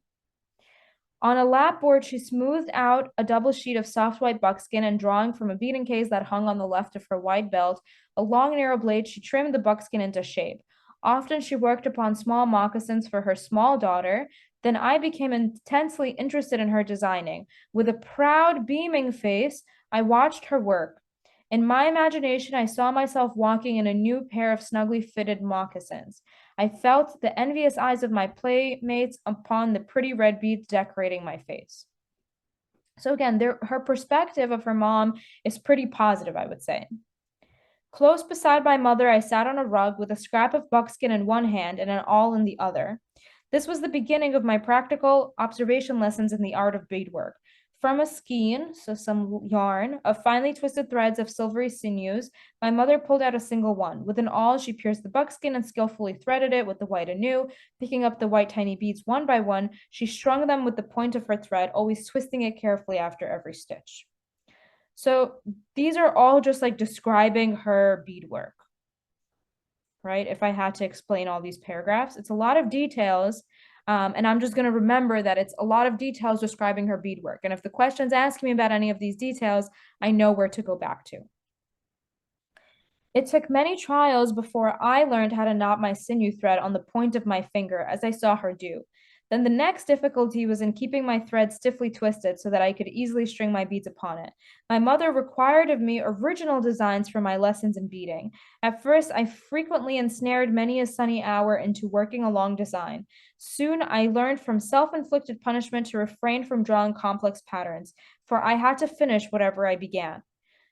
Speaker 1: On a lapboard, she smoothed out a double sheet of soft white buckskin, and drawing from a beading case that hung on the left of her wide belt a long narrow blade, she trimmed the buckskin into shape. Often she worked upon small moccasins for her small daughter. Then I became intensely interested in her designing. With a proud, beaming face, I watched her work. In my imagination, I saw myself walking in a new pair of snugly fitted moccasins. I felt the envious eyes of my playmates upon the pretty red beads decorating my face. So again, her perspective of her mom is pretty positive, I would say. Close beside my mother, I sat on a rug with a scrap of buckskin in one hand and an awl in the other. This was the beginning of my practical observation lessons in the art of beadwork. From a skein, so some yarn, of finely twisted threads of silvery sinews, my mother pulled out a single one. With an awl, she pierced the buckskin and skillfully threaded it with the white anew. Picking up the white tiny beads one by one, she strung them with the point of her thread, always twisting it carefully after every stitch. So these are all just like describing her beadwork, right? If I had to explain all these paragraphs, it's a lot of details. And I'm just going to remember that it's a lot of details describing her beadwork. And if the questions ask me about any of these details, I know where to go back to. It took many trials before I learned how to knot my sinew thread on the point of my finger, as I saw her do. Then the next difficulty was in keeping my thread stiffly twisted so that I could easily string my beads upon it. My mother required of me original designs for my lessons in beading. At first, I frequently ensnared many a sunny hour into working a long design. Soon, I learned from self-inflicted punishment to refrain from drawing complex patterns, for I had to finish whatever I began.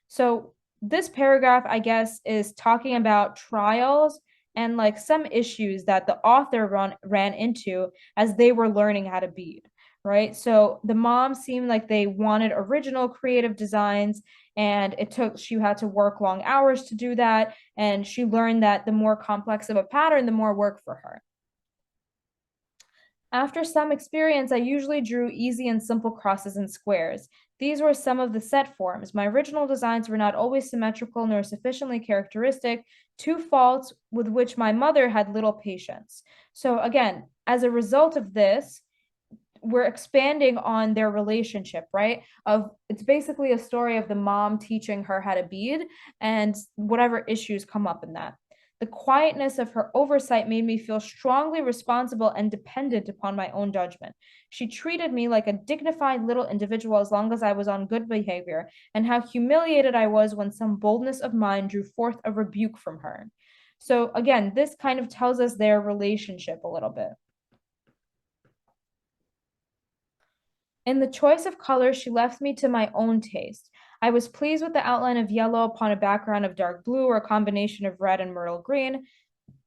Speaker 1: So this paragraph, I guess, is talking about trials and like some issues that the author ran into as they were learning how to bead, right? So the mom seemed like they wanted original creative designs, and she had to work long hours to do that. And she learned that the more complex of a pattern, the more work for her. After some experience, I usually drew easy and simple crosses and squares. These were some of the set forms. My original designs were not always symmetrical nor sufficiently characteristic, two faults with which my mother had little patience. So again, as a result of this, we're expanding on their relationship, right? It's basically a story of the mom teaching her how to bead and whatever issues come up in that. The quietness of her oversight made me feel strongly responsible and dependent upon my own judgment. She treated me like a dignified little individual as long as I was on good behavior, and how humiliated I was when some boldness of mine drew forth a rebuke from her. So, again, this kind of tells us their relationship a little bit. In the choice of colors, she left me to my own taste. I was pleased with the outline of yellow upon a background of dark blue or a combination of red and myrtle green.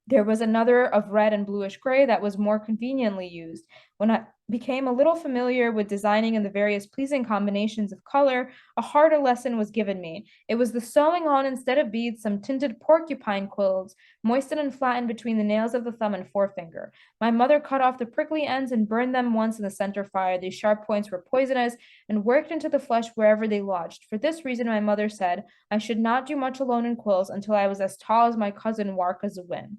Speaker 1: There was another of red and bluish gray that was more conveniently used. When I became a little familiar with designing in the various pleasing combinations of color, a harder lesson was given me. It was the sewing on, instead of beads, some tinted porcupine quills, moistened and flattened between the nails of the thumb and forefinger. My mother cut off the prickly ends and burned them once in the center fire. These sharp points were poisonous and worked into the flesh wherever they lodged. For this reason, my mother said, I should not do much alone in quills until I was as tall as my cousin Warka-Zawin.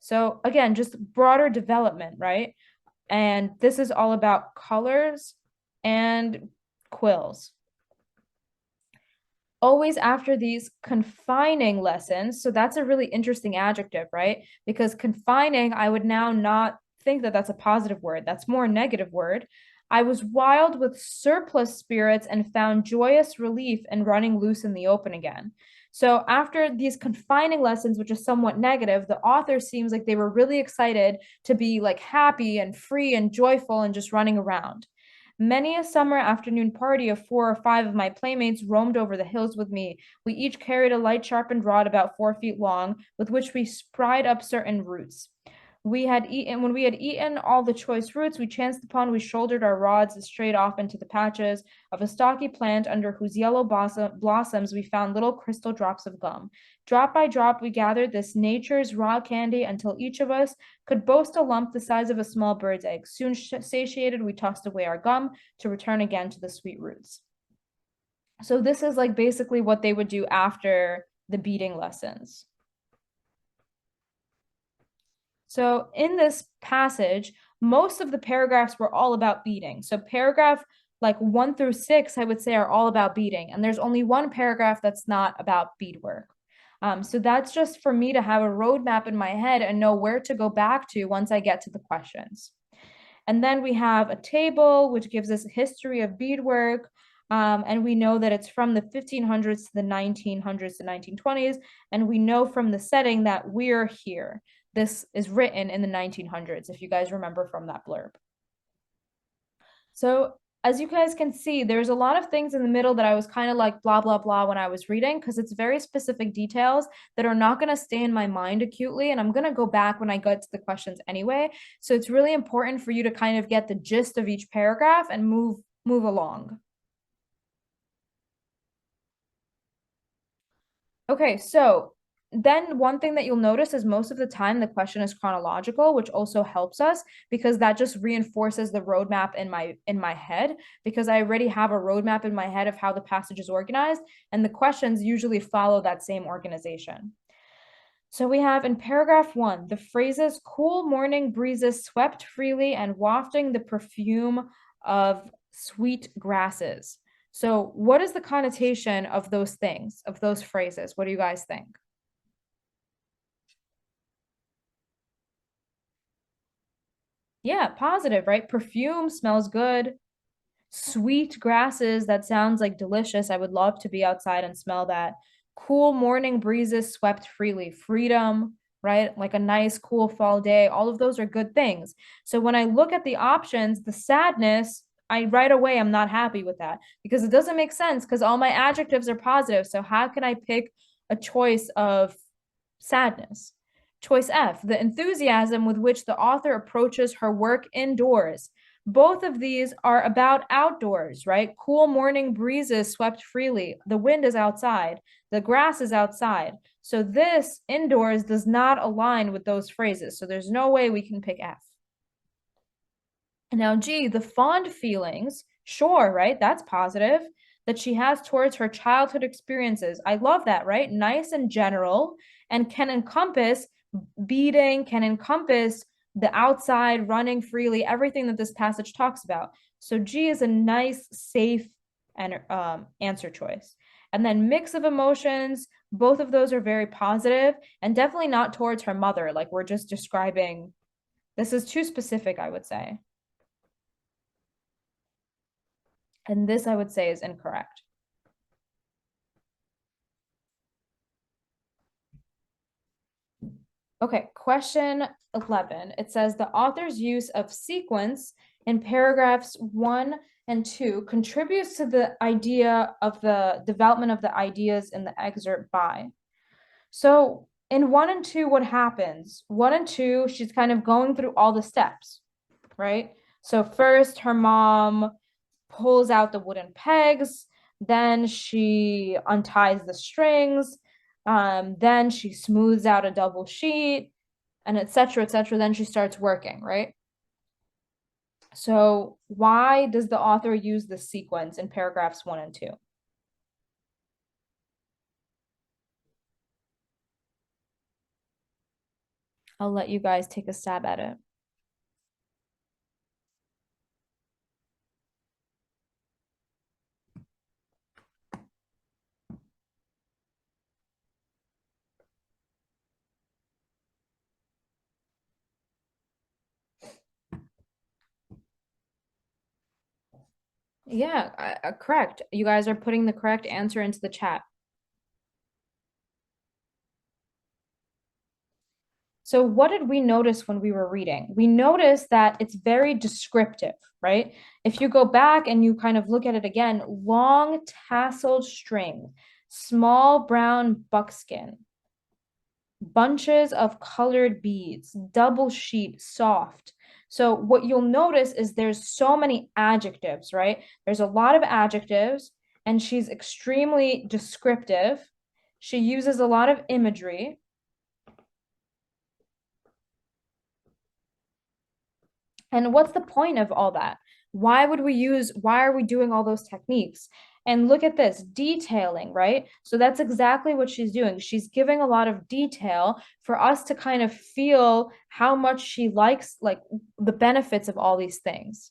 Speaker 1: So again, just broader development, right? And this is all about colors and quills. Always after these confining lessons, so that's a really interesting adjective, right? Because confining, I would now not think that that's a positive word. That's more a negative word. I was wild with surplus spirits and found joyous relief in running loose in the open again. So after these confining lessons, which is somewhat negative, the author seems like they were really excited to be like happy and free and joyful and just running around. Many a summer afternoon party of 4 or 5 of my playmates roamed over the hills with me. We each carried a light sharpened rod about 4 feet long, with which we spried up certain roots. When we had eaten all the choice roots we chanced upon, we shouldered our rods straight off into the patches of a stocky plant under whose yellow blossoms we found little crystal drops of gum. Drop by drop, we gathered this nature's raw candy until each of us could boast a lump the size of a small bird's egg. Soon satiated, we tossed away our gum to return again to the sweet roots. So this is like basically what they would do after the beading lessons. So in this passage, most of the paragraphs were all about beading. So paragraph like 1 through 6, I would say, are all about beading. And there's only one paragraph that's not about beadwork. So that's just for me to have a roadmap in my head and know where to go back to once I get to the questions. And then we have a table which gives us a history of beadwork. And we know that it's from the 1500s to the 1900s to 1920s. And we know from the setting that we're here. This is written in the 1900s, if you guys remember from that blurb. So as you guys can see, there's a lot of things in the middle that I was kind of like blah, blah, blah when I was reading, because it's very specific details that are not going to stay in my mind acutely. And I'm going to go back when I get to the questions anyway. So it's really important for you to kind of get the gist of each paragraph and move along. Okay, so then one thing that you'll notice is most of the time the question is chronological, which also helps us because that just reinforces the roadmap in my head, because I already have a roadmap in my head of how the passage is organized, and the questions usually follow that same organization. So we have in paragraph 1, the phrases cool morning breezes swept freely and wafting the perfume of sweet grasses. So what is the connotation of those things, of those phrases? What do you guys think? Yeah, positive, right? Perfume smells good. Sweet grasses, that sounds like delicious. I would love to be outside and smell that. Cool morning breezes swept freely. Freedom, right? Like a nice, cool fall day. All of those are good things. So when I look at the options, the sadness, I right away, I'm not happy with that because it doesn't make sense because all my adjectives are positive. So how can I pick a choice of sadness? Choice F, the enthusiasm with which the author approaches her work indoors. Both of these are about outdoors, right? Cool morning breezes swept freely. The wind is outside. The grass is outside. So this indoors does not align with those phrases. So there's no way we can pick F. Now, G, the fond feelings, sure, right? That's positive that she has towards her childhood experiences. I love that, right? Nice and general and can encompass beating, can encompass the outside, running freely, everything that this passage talks about. So G is a nice, safe answer choice. And then mix of emotions, both of those are very positive and definitely not towards her mother. Like we're just describing, this is too specific, I would say. And this I would say is incorrect. Okay, question 11. It says the author's use of sequence in paragraphs 1 and 2 contributes to the idea of the development of the ideas in the excerpt by. So in 1 and 2, what happens? 1 and 2, she's kind of going through all the steps, right? So first, her mom pulls out the wooden pegs, then she unties the strings, then she smooths out a double sheet, and etc., etc. Then she starts working, right? So why does the author use this sequence in paragraphs 1 and 2? I'll let you guys take a stab at it. Yeah, correct. You guys are putting the correct answer into the chat. So what did we notice when we were reading? We noticed that it's very descriptive, right? If you go back and you kind of look at it again, long tasseled string, small brown buckskin, bunches of colored beads, double sheet, soft. So what you'll notice is there's so many adjectives, right? There's a lot of adjectives and she's extremely descriptive. She uses a lot of imagery. And what's the point of all that? Why are we doing all those techniques? And look at this detailing, right? So that's exactly what she's doing. She's giving a lot of detail for us to kind of feel how much she likes, like the benefits of all these things.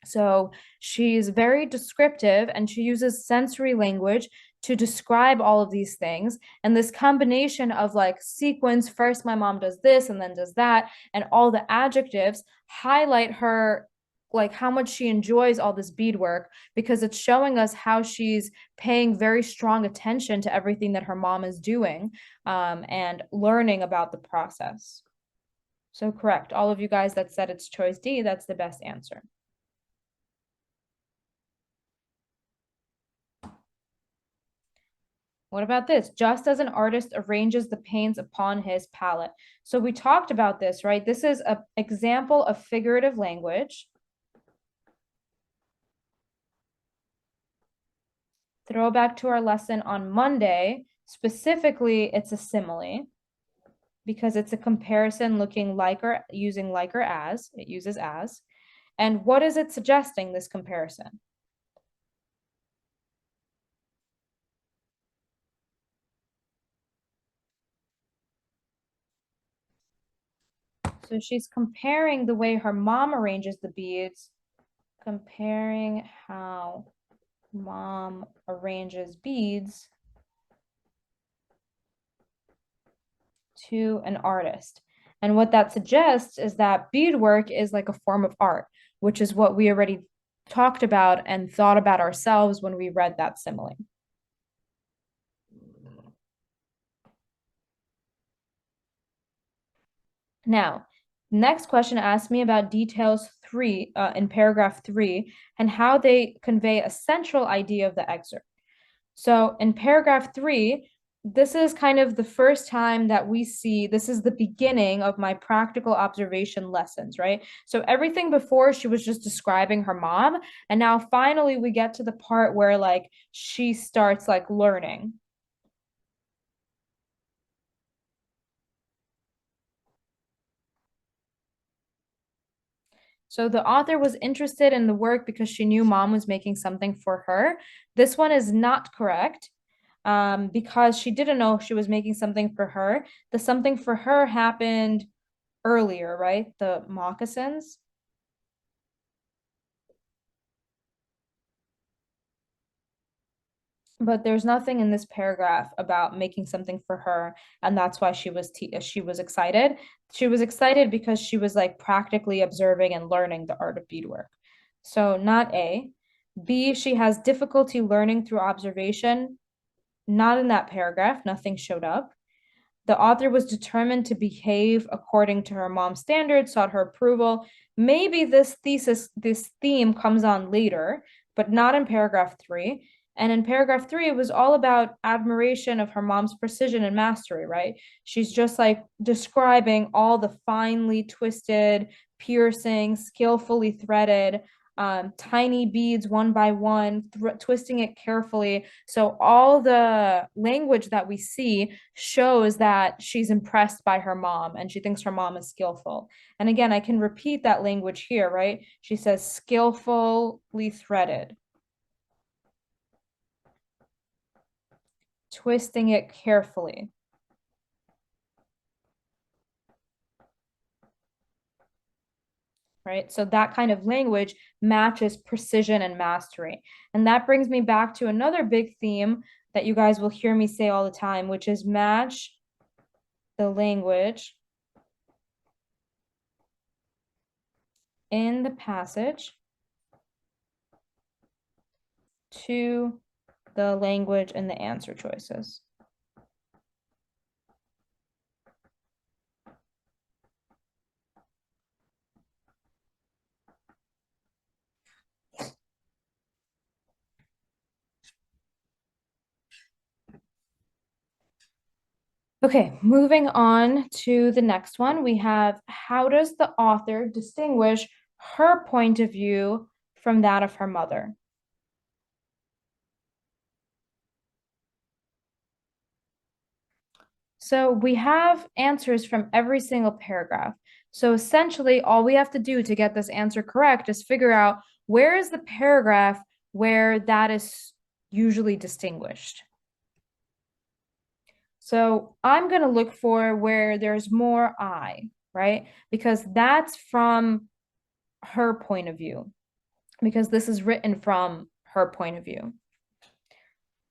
Speaker 1: So she's very descriptive and she uses sensory language to describe all of these things. And this combination of like sequence, first my mom does this and then does that, and all the adjectives highlight her, like how much she enjoys all this beadwork because it's showing us how she's paying very strong attention to everything that her mom is doing, and learning about the process. So correct. All of you guys that said it's choice D, that's the best answer. What about this? Just as an artist arranges the paints upon his palette. So we talked about this, right? This is an example of figurative language. Throw back to our lesson on Monday. Specifically, it's a simile because it's a comparison looking like or using like or as. It uses as. And what is it suggesting, this comparison? So she's comparing the way her mom arranges the beads, comparing how mom arranges beads to an artist. And what that suggests is that beadwork is like a form of art, which is what we already talked about and thought about ourselves when we read that simile. Now, next question asks me about details three in paragraph 3 and how they convey a central idea of the excerpt. So in paragraph 3, this is kind of the first time that we see, this is the beginning of my practical observation lessons, right? So everything before, she was just describing her mom, and now finally we get to the part where like she starts like learning. So the author was interested in the work because she knew mom was making something for her. This one is not correct because she didn't know she was making something for her. The something for her happened earlier, right? The moccasins. But there's nothing in this paragraph about making something for her, and that's why she was excited. She was excited because she was like practically observing and learning the art of beadwork. So not A. B, she has difficulty learning through observation. Not in that paragraph, nothing showed up. The author was determined to behave according to her mom's standards, sought her approval. Maybe this theme comes on later, but not in paragraph 3. And in paragraph 3, it was all about admiration of her mom's precision and mastery, right? She's just like describing all the finely twisted, piercing, skillfully threaded, tiny beads one by one, twisting it carefully. So all the language that we see shows that she's impressed by her mom and she thinks her mom is skillful. And again, I can repeat that language here, right? She says skillfully threaded, twisting it carefully. Right? So that kind of language matches precision and mastery. And that brings me back to another big theme that you guys will hear me say all the time, which is match the language in the passage to the language in the answer choices. Okay, moving on to the next one, we have how does the author distinguish her point of view from that of her mother? So we have answers from every single paragraph. So essentially, all we have to do to get this answer correct is figure out where is the paragraph where that is usually distinguished. So I'm going to look for where there's more I, right? Because that's from her point of view, because this is written from her point of view.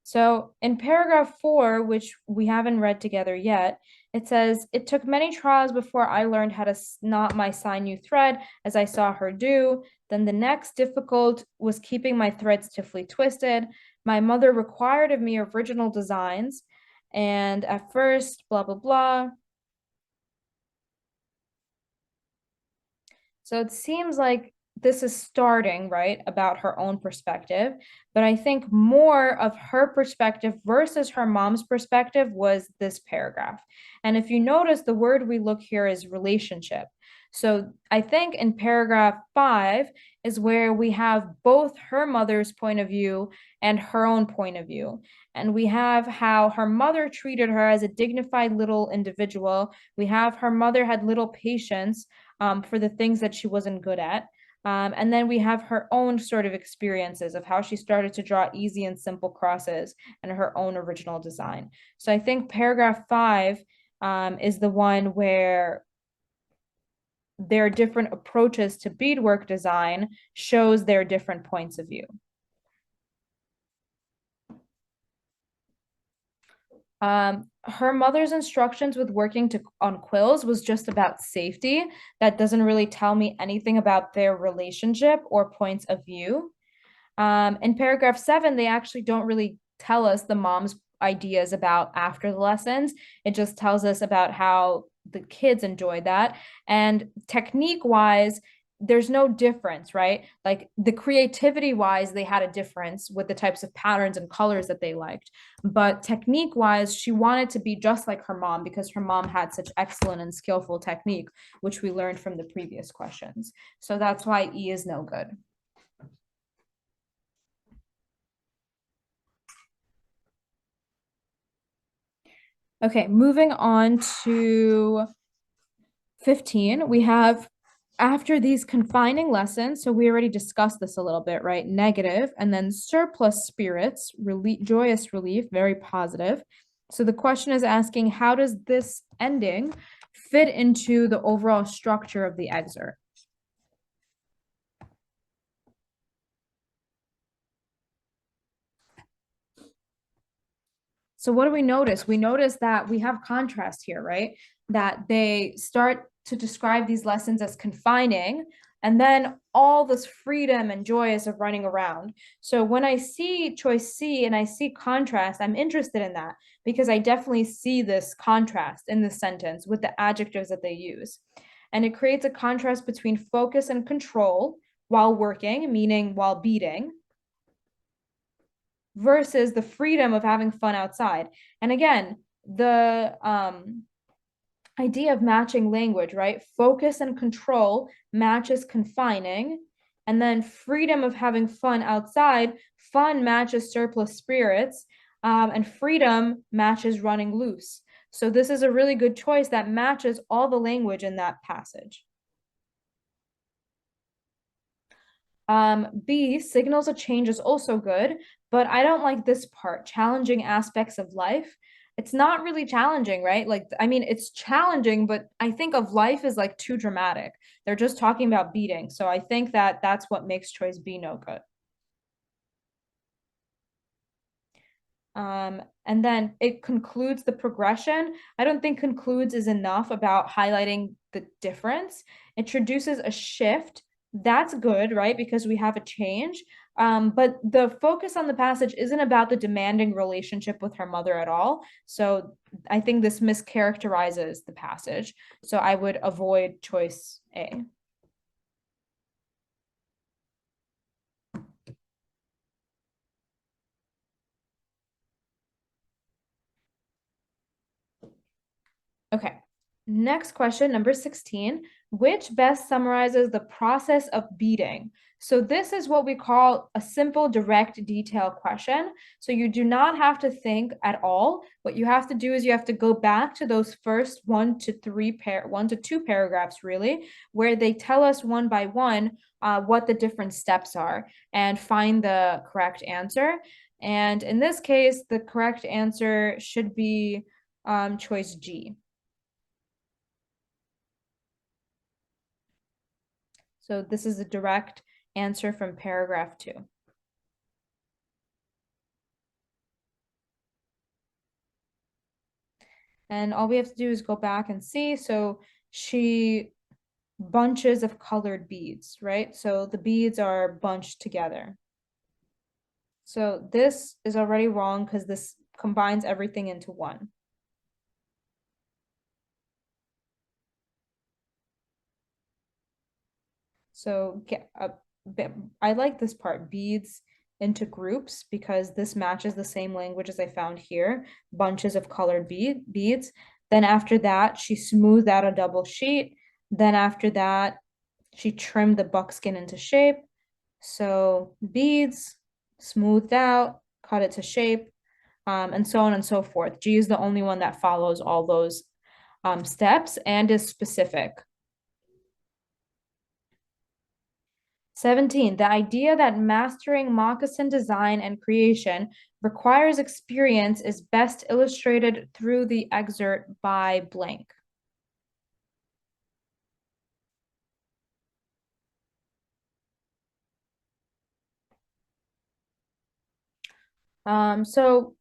Speaker 1: So in paragraph 4, which we haven't read together yet, it says, it took many trials before I learned how to knot my sinew thread as I saw her do. Then the next difficult was keeping my thread stiffly twisted. My mother required of me original designs. And at first, blah, blah, blah. So it seems like this is starting, right, about her own perspective. But I think more of her perspective versus her mom's perspective was this paragraph. And if you notice, the word we look here is relationship. So I think in paragraph 5 is where we have both her mother's point of view and her own point of view. And we have how her mother treated her as a dignified little individual. We have her mother had little patience for the things that she wasn't good at. And then we have her own sort of experiences of how she started to draw easy and simple crosses and her own original design. So I think paragraph 5 is the one where their different approaches to beadwork design shows their different points of view. her mother's instructions with working on quills was just about safety. That doesn't really tell me anything about their relationship or points of view. In paragraph 7, they actually don't really tell us the mom's ideas about after the lessons. It just tells us about how the kids enjoyed that. And technique wise, there's no difference, right? Like the creativity wise, they had a difference with the types of patterns and colors that they liked. But technique wise, she wanted to be just like her mom because her mom had such excellent and skillful technique, which we learned from the previous questions. So that's why E is no good. Okay, moving on to 15, we have after these confining lessons, so we already discussed this a little bit, right? Negative, and then surplus spirits, joyous relief, very positive. So the question is asking, how does this ending fit into the overall structure of the excerpt? So what do we notice? We notice that we have contrast here, right? That they start to describe these lessons as confining, and then all this freedom and joyous of running around. So when I see choice C and I see contrast, I'm interested in that because I definitely see this contrast in this sentence with the adjectives that they use. And it creates a contrast between focus and control while working, meaning while beating, versus the freedom of having fun outside. And again, the idea of matching language, right? Focus and control matches confining, and then freedom of having fun outside, fun matches surplus spirits, and freedom matches running loose. So this is a really good choice that matches all the language in that passage. B, signals a change is also good, but I don't like this part, challenging aspects of life. It's not really challenging, right? Like, I mean, it's challenging, but I think of life as like too dramatic. They're just talking about beating. So I think that that's what makes choice B no good. And then it concludes the progression. I don't think concludes is enough about highlighting the difference. Introduces a shift. That's good, right? Because we have a change. But the focus on the passage isn't about the demanding relationship with her mother at all. So I think this mischaracterizes the passage. So I would avoid choice A. Okay. Next question, number 16. Which best summarizes the process of beating? So this is what we call a simple, direct, detail question. So you do not have to think at all. What you have to do is you have to go back to those first 1 to 2 paragraphs, really, where they tell us one by one what the different steps are and find the correct answer. And in this case, the correct answer should be choice G. So this is a direct answer from paragraph 2. And all we have to do is go back and see. So she bunches of colored beads, right? So the beads are bunched together. So this is already wrong because this combines everything into one. So I like this part, beads into groups, because this matches the same language as I found here, bunches of colored beads. Then after that, she smoothed out a double sheet. Then after that, she trimmed the buckskin into shape. So beads, smoothed out, cut it to shape, and so on and so forth. G is the only one that follows all those steps and is specific. 17, the idea that mastering moccasin design and creation requires experience is best illustrated through the excerpt by blank. So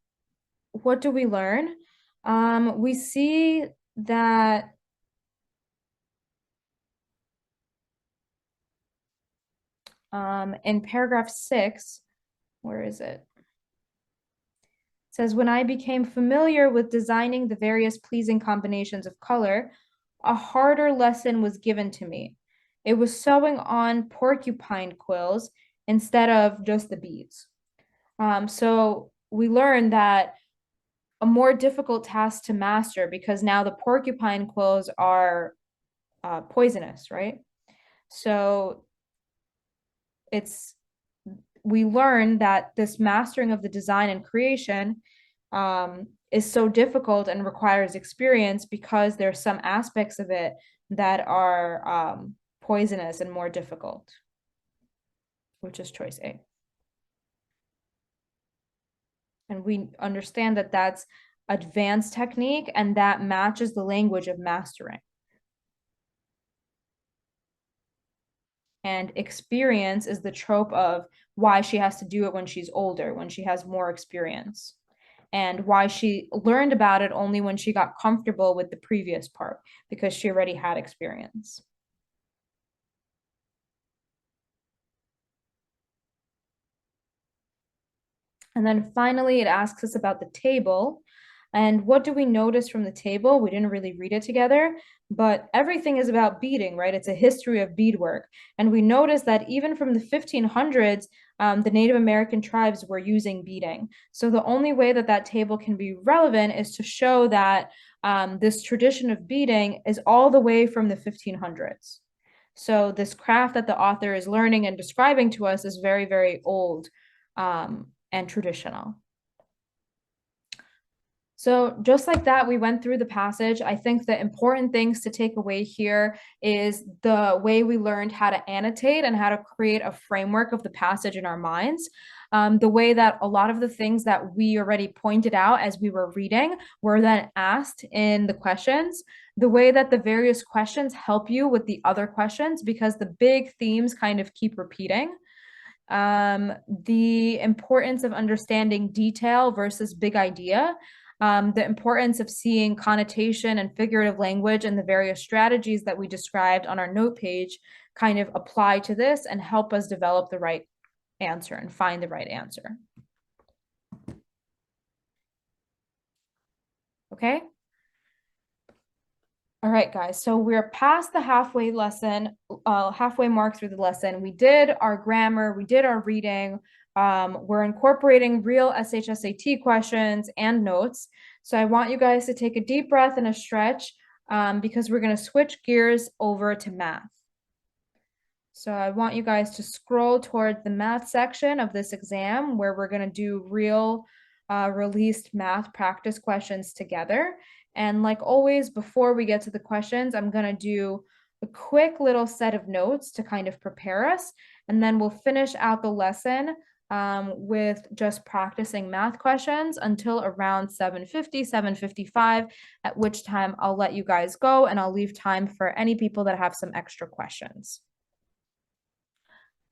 Speaker 1: what do we learn? We see that in paragraph 6, where is it? It says, when I became familiar with designing the various pleasing combinations of color, a harder lesson was given to me. It was sewing on porcupine quills instead of just the beads. So we learned that a more difficult task to master because now the porcupine quills are poisonous, right? So we learn that this mastering of the design and creation is so difficult and requires experience because there's some aspects of it that are poisonous and more difficult, which is choice A. And we understand that that's advanced technique and that matches the language of mastering. And experience is the trope of why she has to do it when she's older, when she has more experience, and why she learned about it only when she got comfortable with the previous part, because she already had experience. And then finally, it asks us about the table. And what do we notice from the table? We didn't really read it together, but everything is about beading, right? It's a history of beadwork. And we notice that even from the 1500s, the Native American tribes were using beading. So the only way that that table can be relevant is to show that this tradition of beading is all the way from the 1500s. So this craft that the author is learning and describing to us is very, very old and traditional. So just like that, we went through the passage. I think the important things to take away here is the way we learned how to annotate and how to create a framework of the passage in our minds. The way that a lot of the things that we already pointed out as we were reading were then asked in the questions. The way that the various questions help you with the other questions because the big themes kind of keep repeating. The importance of understanding detail versus big idea, the importance of seeing connotation and figurative language and the various strategies that we described on our note page kind of apply to this and help us develop the right answer and find the right answer. Okay? All right, guys, so we're past the halfway mark through the lesson. We did our grammar, we did our reading. We're incorporating real SHSAT questions and notes. So I want you guys to take a deep breath and a stretch because we're going to switch gears over to math. So I want you guys to scroll toward the math section of this exam where we're going to do real released math practice questions together. And like always, before we get to the questions, I'm going to do a quick little set of notes to kind of prepare us. And then we'll finish out the lesson with just practicing math questions until around 7:50, 7:55, at which time I'll let you guys go and I'll leave time for any people that have some extra questions.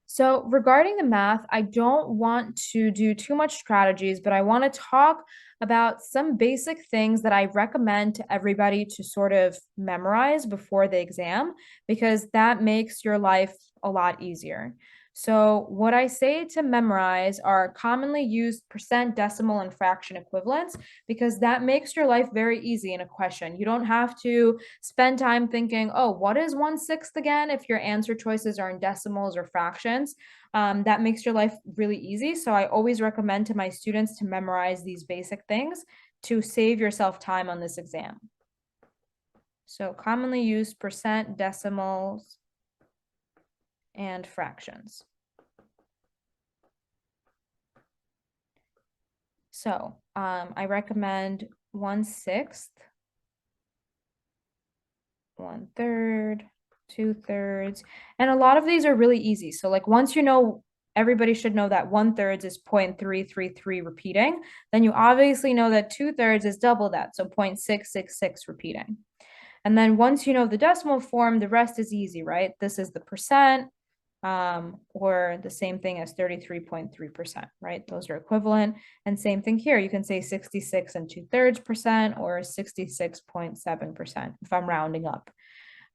Speaker 1: So regarding the math, I don't want to do too much strategies, but I want to talk about some basic things that I recommend to everybody to sort of memorize before the exam, because that makes your life a lot easier. So what I say to memorize are commonly used percent, decimal, and fraction equivalents, because that makes your life very easy in a question. You don't have to spend time thinking, oh, what is 1/6 again? If your answer choices are in decimals or fractions, that makes your life really easy. So I always recommend to my students to memorize these basic things to save yourself time on this exam. So commonly used percent, decimals, and fractions. So I recommend 1/6, 1/3, 2/3, and a lot of these are really easy. So like once you know, everybody should know that 1/3 is 0.333 repeating, then you obviously know that 2/3 is double that, so 0.666 repeating. And then once you know the decimal form, the rest is easy, right? This is the percent, or the same thing as 33.3%, right? Those are equivalent. And same thing here, you can say 66 and 2/3% or 66.7% if I'm rounding up.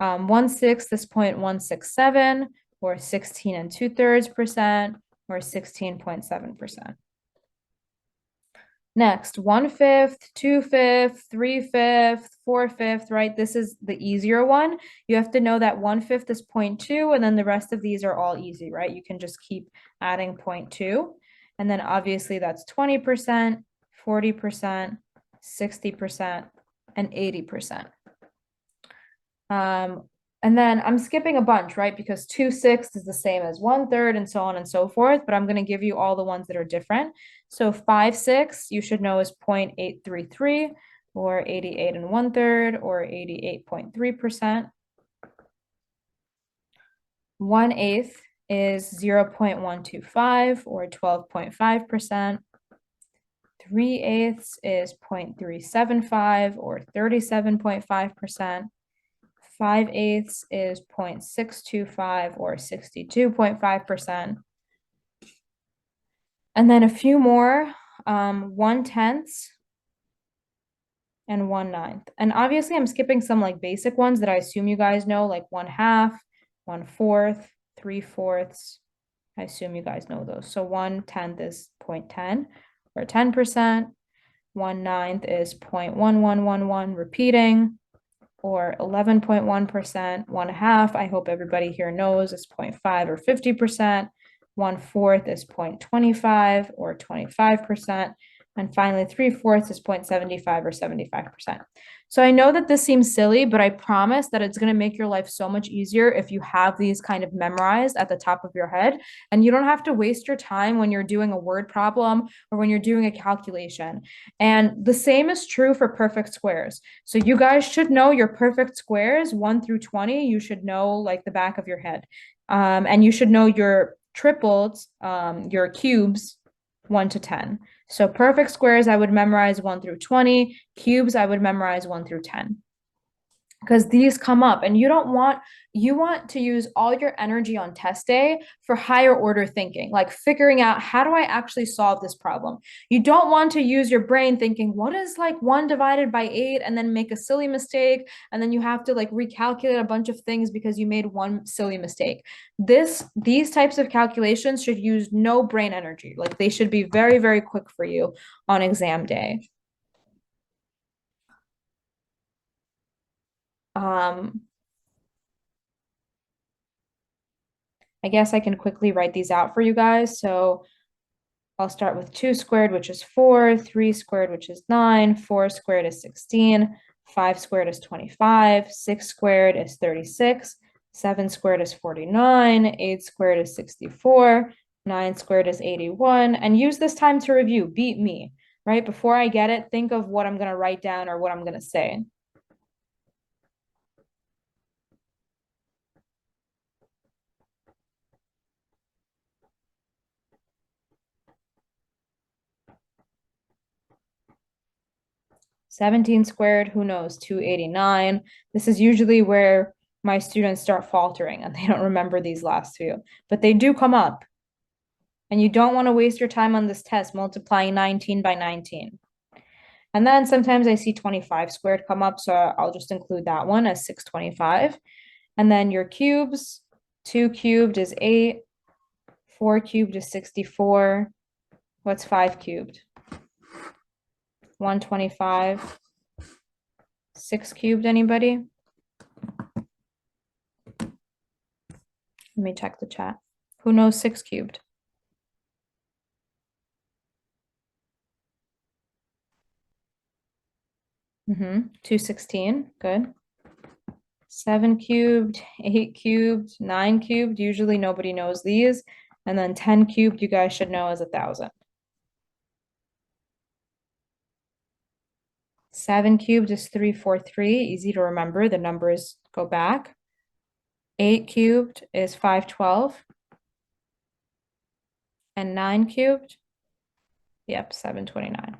Speaker 1: 1/6 is 0.167 or 16 and 2/3% or 16.7%. Next, 1/5, 2/5, 3/5, 4/5, right? This is the easier one. You have to know that 1/5 is 0.2, and then the rest of these are all easy, right? You can just keep adding 0.2. And then obviously that's 20%, 40%, 60%, and 80%. And then I'm skipping a bunch, right? Because 2/6 is the same as 1/3 and so on and so forth, but I'm going to give you all the ones that are different. So 5/6 you should know is 0.833 or 88 and 1/3 or 88.3%. 1/8 is 0.125 or 12.5%. 3/8 is 0.375 or 37.5%. 5/8 is 0.625 or 62.5%. And then a few more, 1/10 and 1/9. And obviously I'm skipping some like basic ones that I assume you guys know, like 1/2, 1/4, 3/4. I assume you guys know those. So 1/10 is 0.10 or 10%. 1/9 is 0.1111 repeating, or 11.1%. 1/2, I hope everybody here knows, is 0.5 or 50%. 1/4 is 0.25 or 25%. And finally, 3/4 is 0.75 or 75%. So I know that this seems silly, but I promise that it's going to make your life so much easier if you have these kind of memorized at the top of your head. And you don't have to waste your time when you're doing a word problem or when you're doing a calculation. And the same is true for perfect squares. So you guys should know your perfect squares, 1 through 20. You should know like the back of your head. And you should know your triplets, your cubes, 1 to 10. So perfect squares, I would memorize 1 through 20. Cubes, I would memorize 1 through 10. Because these come up and you want to use all your energy on test day for higher order thinking, like figuring out how do I actually solve this problem. You don't want to use your brain thinking, what is like 1 divided by 8, and then make a silly mistake, and then you have to like recalculate a bunch of things because you made one silly mistake. These types of calculations should use no brain energy. Like they should be very, very quick for you on exam day. I guess I can quickly write these out for you guys. So I'll start with 2 squared, which is 4, 3 squared, which is 9, 4 squared is 16, 5 squared is 25, 6 squared is 36, 7 squared is 49, 8 squared is 64, 9 squared is 81. And use this time to review, beat me, right? Before I get it, think of what I'm going to write down or what I'm going to say. Seventeen squared, who knows, 289. This is usually where my students start faltering and they don't remember these last few, but they do come up. And you don't want to waste your time on this test multiplying 19 by 19. And then sometimes I see 25 squared come up, so I'll just include that one as 625. And then your cubes, 2 cubed is 8, 4 cubed is 64. What's 5 cubed? 125. 6 cubed, anybody? Let me check the chat. Who knows 6 cubed? Mm-hmm. 216, good. 7 cubed, 8 cubed, 9 cubed. Usually nobody knows these. And then 10 cubed, you guys should know is 1,000. 7 cubed is 343. Easy to remember. The numbers go back. 8 cubed is 512. And 9 cubed, yep, 729.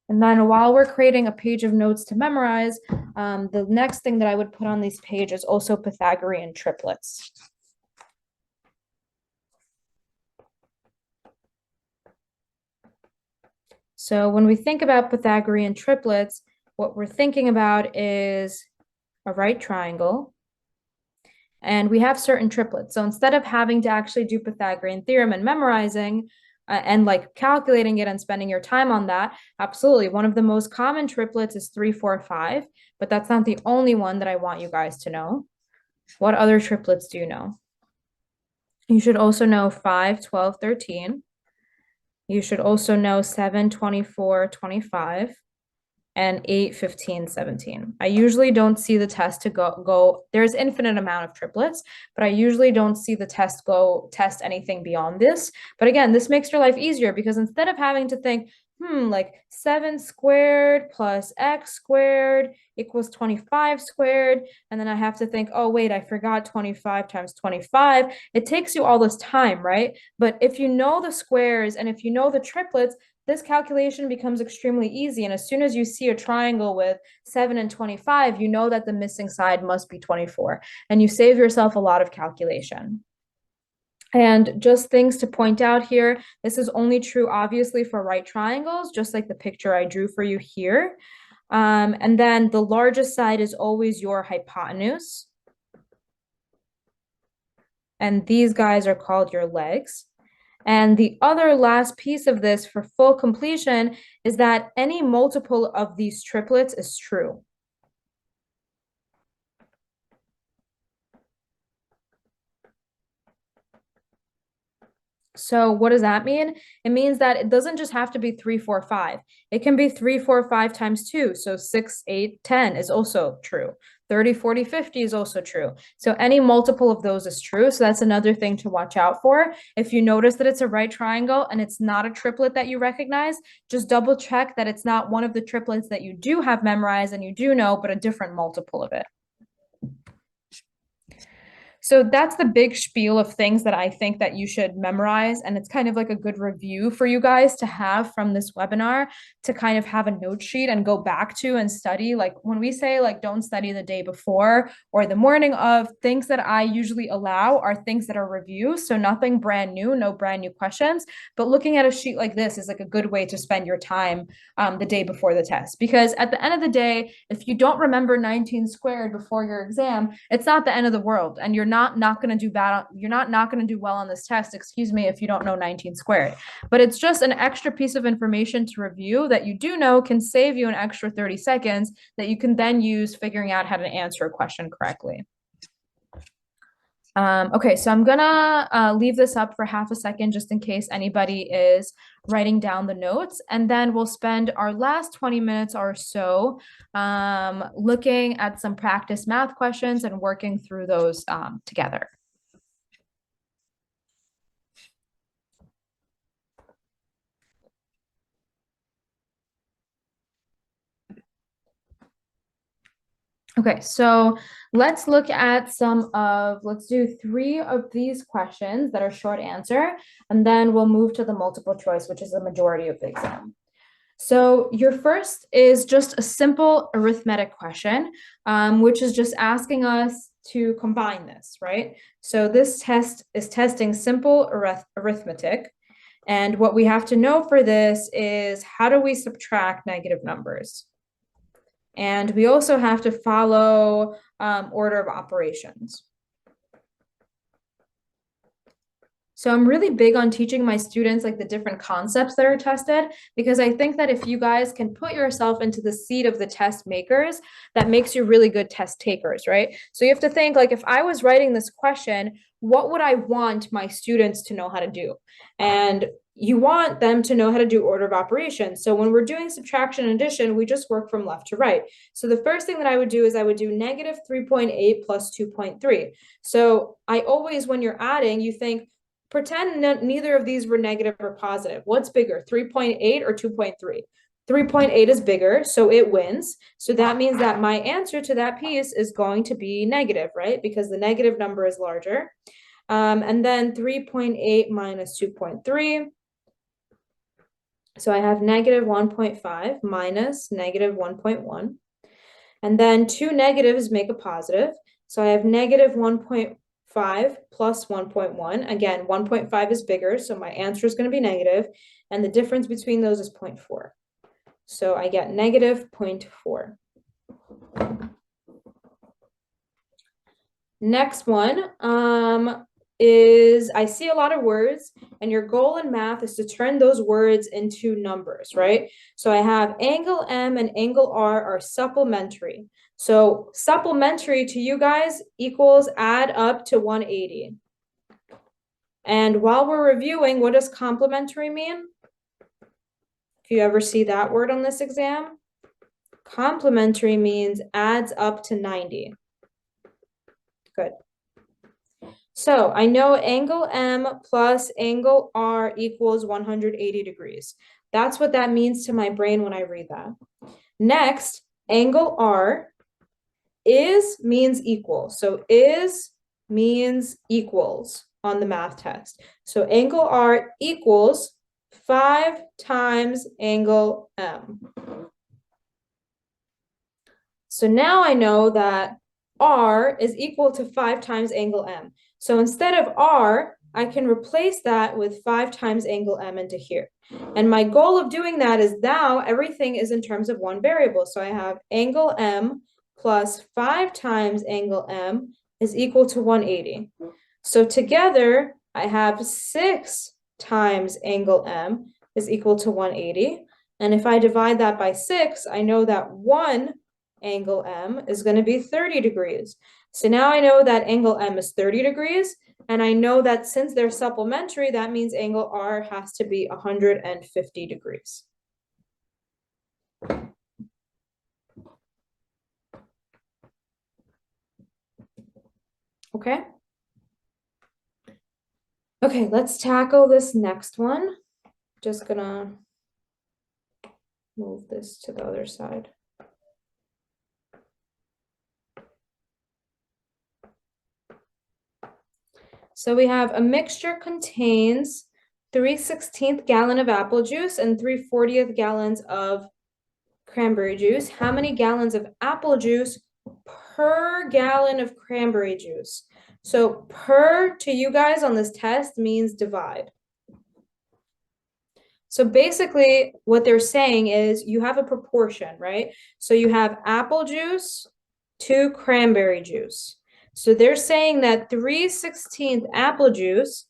Speaker 1: And then while we're creating a page of notes to memorize, the next thing that I would put on this page is also Pythagorean triplets. So when we think about Pythagorean triplets, what we're thinking about is a right triangle, and we have certain triplets. So instead of having to actually do Pythagorean theorem and memorizing and like calculating it and spending your time on that, absolutely. One of the most common triplets is 3, 4, 5, but that's not the only one that I want you guys to know. What other triplets do you know? You should also know 5, 12, 13. You should also know 7, 24, 25. And 8, 15, 17. I usually don't see the test to go, there's infinite amount of triplets, but I usually don't see the test go test anything beyond this. But again, this makes your life easier because instead of having to think, like 7 squared plus x squared equals 25 squared, and then I have to think, oh wait, I forgot 25 times 25. It takes you all this time, right? But if you know the squares and if you know the triplets, this calculation becomes extremely easy. And as soon as you see a triangle with 7 and 25, you know that the missing side must be 24. And you save yourself a lot of calculation. And just things to point out here, this is only true, obviously, for right triangles, just like the picture I drew for you here. And then the largest side is always your hypotenuse. And these guys are called your legs. And the other last piece of this for full completion is that any multiple of these triplets is true. So what does that mean? It means that it doesn't just have to be 3, 4, 5. It can be 3, 4, 5 times 2. So 6, 8, 10 is also true. 30, 40, 50 is also true. So any multiple of those is true. So that's another thing to watch out for. If you notice that it's a right triangle and it's not a triplet that you recognize, just double check that it's not one of the triplets that you do have memorized and you do know, but a different multiple of it. So that's the big spiel of things that I think that you should memorize. And it's kind of like a good review for you guys to have from this webinar, to kind of have a note sheet and go back to and study. Like when we say like don't study the day before or the morning of, things that I usually allow are things that are reviews. So nothing brand new, no brand new questions. But looking at a sheet like this is like a good way to spend your time the day before the test. Because at the end of the day, if you don't remember 19 squared before your exam, it's not the end of the world. And you're not going to do bad. You're not going to do well on this test, excuse me, if you don't know 19 squared. But it's just an extra piece of information to review that you do know can save you an extra 30 seconds that you can then use figuring out how to answer a question correctly. Okay, so I'm gonna leave this up for half a second just in case anybody is writing down the notes, and then we'll spend our last 20 minutes or so looking at some practice math questions and working through those together. Okay, so let's look at let's do 3 of these questions that are short answer, and then we'll move to the multiple choice, which is the majority of the exam. So your first is just a simple arithmetic question, which is just asking us to combine this, right? So this test is testing simple arithmetic. And what we have to know for this is, how do we subtract negative numbers? And we also have to follow order of operations. So I'm really big on teaching my students like the different concepts that are tested, because I think that if you guys can put yourself into the seat of the test makers, that makes you really good test takers, right? So you have to think, like, if I was writing this question, what would I want my students to know how to do? And you want them to know how to do order of operations. So when we're doing subtraction and addition, we just work from left to right. So the first thing that I would do is I would do negative 3.8 plus 2.3. So I always, when you're adding, you think, pretend neither of these were negative or positive. What's bigger, 3.8 or 2.3? 3.8 is bigger, so it wins. So that means that my answer to that piece is going to be negative, right? Because the negative number is larger. And then 3.8 minus 2.3.
Speaker 2: So I have negative 1.5 minus negative 1.1. And then two negatives make a positive. So I have negative 1.5 plus 1.1. Again, 1.5 is bigger, so my answer is going to be negative. And the difference between those is 0.4. So I get negative 0.4. Next one is I see a lot of words, and your goal in math is to turn those words into numbers, right? So I have angle M and angle R are supplementary. So supplementary to you guys equals add up to 180. And while we're reviewing, what does complementary mean? If you ever see that word on this exam, complementary means adds up to 90. Good. So I know angle M plus angle R equals 180 degrees. That's what that means to my brain when I read that. Next, angle R means equal. So means equals on the math test. So angle R equals 5 times angle M. So now I know that R is equal to 5 times angle M. So instead of R, I can replace that with 5 times angle M into here. And my goal of doing that is now everything is in terms of one variable. So I have angle M plus 5 times angle M is equal to 180. So together, I have 6 times angle M is equal to 180. And if I divide that by 6, I know that 1 angle M is going to be 30 degrees. So now I know that angle M is 30 degrees, and I know that since they're supplementary, that means angle R has to be 150 degrees. Okay. Okay, let's tackle this next one. Just gonna move this to the other side. So we have a mixture contains 3/16 gallon of apple juice and 3/40 gallons of cranberry juice. How many gallons of apple juice per gallon of cranberry juice? So per to you guys on this test means divide. So basically what they're saying is you have a proportion, right? So you have apple juice to cranberry juice. So they're saying that 3/16 apple juice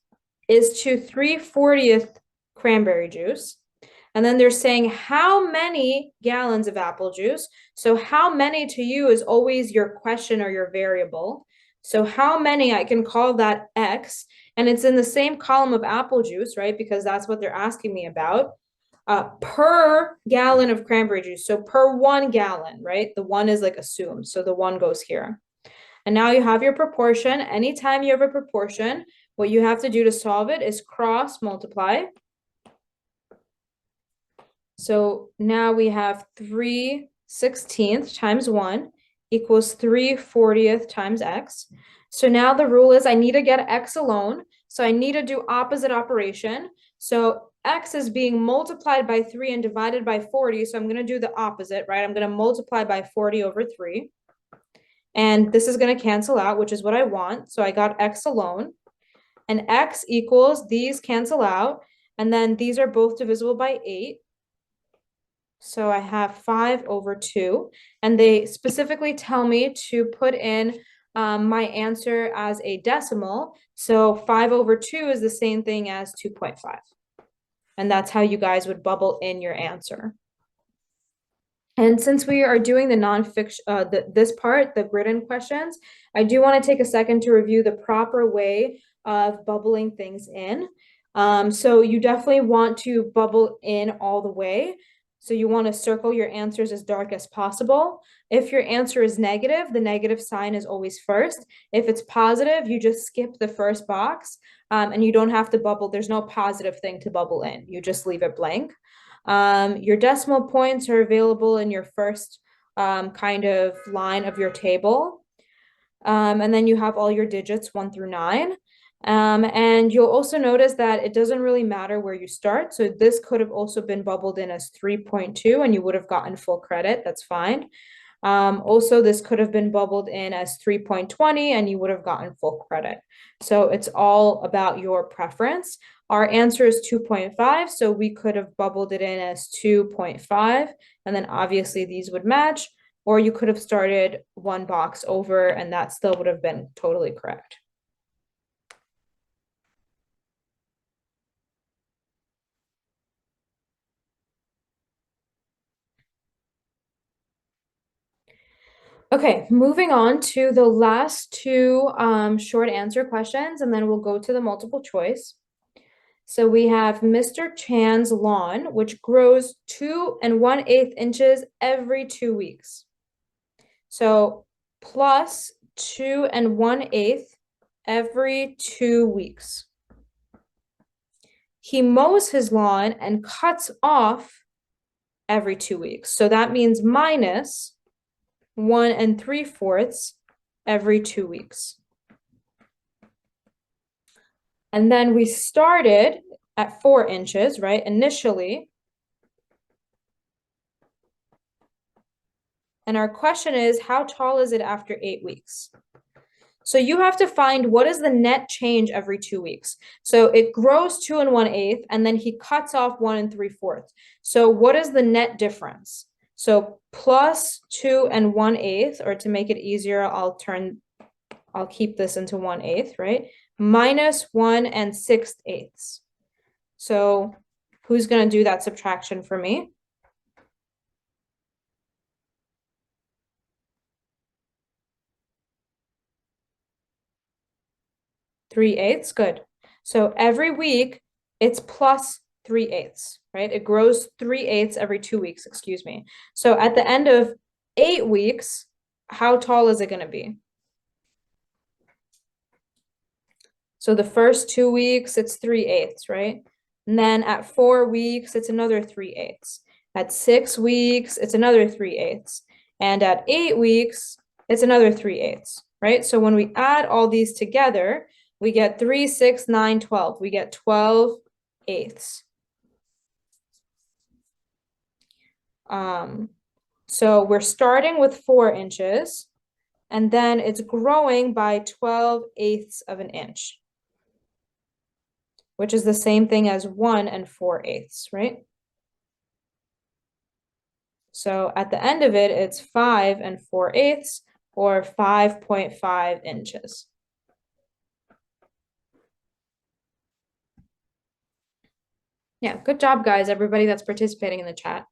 Speaker 2: is to 3/40 cranberry juice. And then they're saying how many gallons of apple juice. So how many to you is always your question or your variable. So how many, I can call that X, and it's in the same column of apple juice, right? Because that's what they're asking me about. Per gallon of cranberry juice. So per 1 gallon, right? The one is like assumed. So the one goes here. And now you have your proportion. Anytime you have a proportion, what you have to do to solve it is cross multiply. So now we have 3/16 times 1 equals 3/40 times X. So now the rule is I need to get X alone. So I need to do opposite operation. So X is being multiplied by 3 and divided by 40. So I'm going to do the opposite, right? I'm going to multiply by 40 over 3. And this is going to cancel out, which is what I want. So I got X alone. And X equals, these cancel out. And then these are both divisible by 8. So I have 5 over 2. And they specifically tell me to put in my answer as a decimal. So 5 over 2 is the same thing as 2.5. And that's how you guys would bubble in your answer. And since we are doing the nonfiction, this part, the written questions, I do want to take a second to review the proper way of bubbling things in. So you definitely want to bubble in all the way. So you want to circle your answers as dark as possible. If your answer is negative, the negative sign is always first. If it's positive, you just skip the first box and you don't have to bubble. There's no positive thing to bubble in. You just leave it blank. Your decimal points are available in your first kind of line of your table. And then you have all your digits 1 through 9. And you'll also notice that it doesn't really matter where you start. So this could have also been bubbled in as 3.2 and you would have gotten full credit. That's fine. Also, this could have been bubbled in as 3.20 and you would have gotten full credit. So it's all about your preference. Our answer is 2.5, so we could have bubbled it in as 2.5, and then obviously these would match, or you could have started one box over and that still would have been totally correct. Okay, moving on to the last two short answer questions, and then we'll go to the multiple choice. So we have Mr. Chan's lawn, which grows 2 1/8 inches every 2 weeks. So plus 2 1/8 every 2 weeks. He mows his lawn and cuts off every 2 weeks. So that means minus 1 3/4 every 2 weeks. And then we started at 4 inches, right? Initially. And our question is, how tall is it after 8 weeks? So you have to find what is the net change every 2 weeks. So it grows 2 1/8, and then he cuts off 1 3/4. So what is the net difference? So plus 2 1/8, or to make it easier, I'll keep this into 1/8, right? Minus 1 6/8. So who's going to do that subtraction for me? 3/8, good. So every week it's plus 3/8, right? It grows 3/8 every 2 weeks, excuse me. So at the end of 8 weeks, how tall is it going to be? So the first 2 weeks, it's 3/8, right? And then at 4 weeks, it's another 3/8. At 6 weeks, it's another 3/8. And at 8 weeks, it's another 3/8, right? So when we add all these together, we get 3, 6, 9, 12. We get 12/8. So we're starting with 4 inches, and then it's growing by 12/8 of an inch, which is the same thing as 1 4/8, right? So at the end of it, it's 5 4/8, or 5.5 inches. Yeah, good job, guys, everybody that's participating in the chat.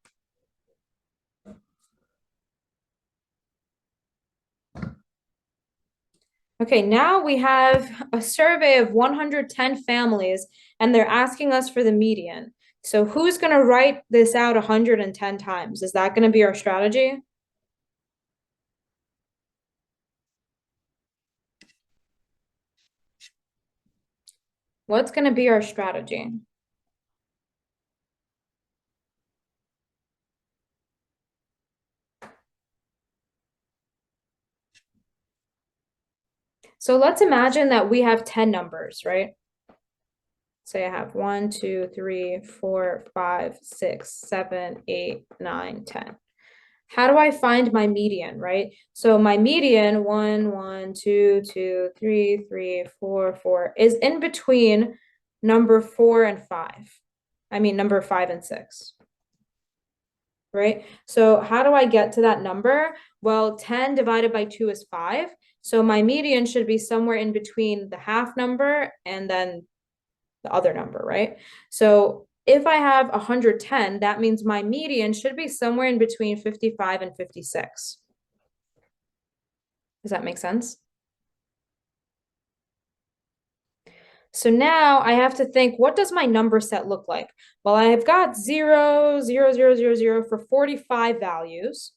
Speaker 2: Okay, now we have a survey of 110 families, and they're asking us for the median. So who's going to write this out 110 times? Is that going to be our strategy? What's going to be our strategy? So let's imagine that we have 10 numbers, right? Say I have 1, 2, 3, 4, 5, 6, 7, 8, 9, 10. How do I find my median, right? So my median, 1, 1, 2, 2, 3, 3, 4, 4, is in between number 4 and 5. I mean, number 5 and 6. Right? So how do I get to that number? Well, 10 divided by 2 is 5. So my median should be somewhere in between the half number and then the other number, right? So if I have 110, that means my median should be somewhere in between 55 and 56. Does that make sense? So now I have to think, what does my number set look like? Well, I've got 0, 0, 0, 0, 0 for 45 values.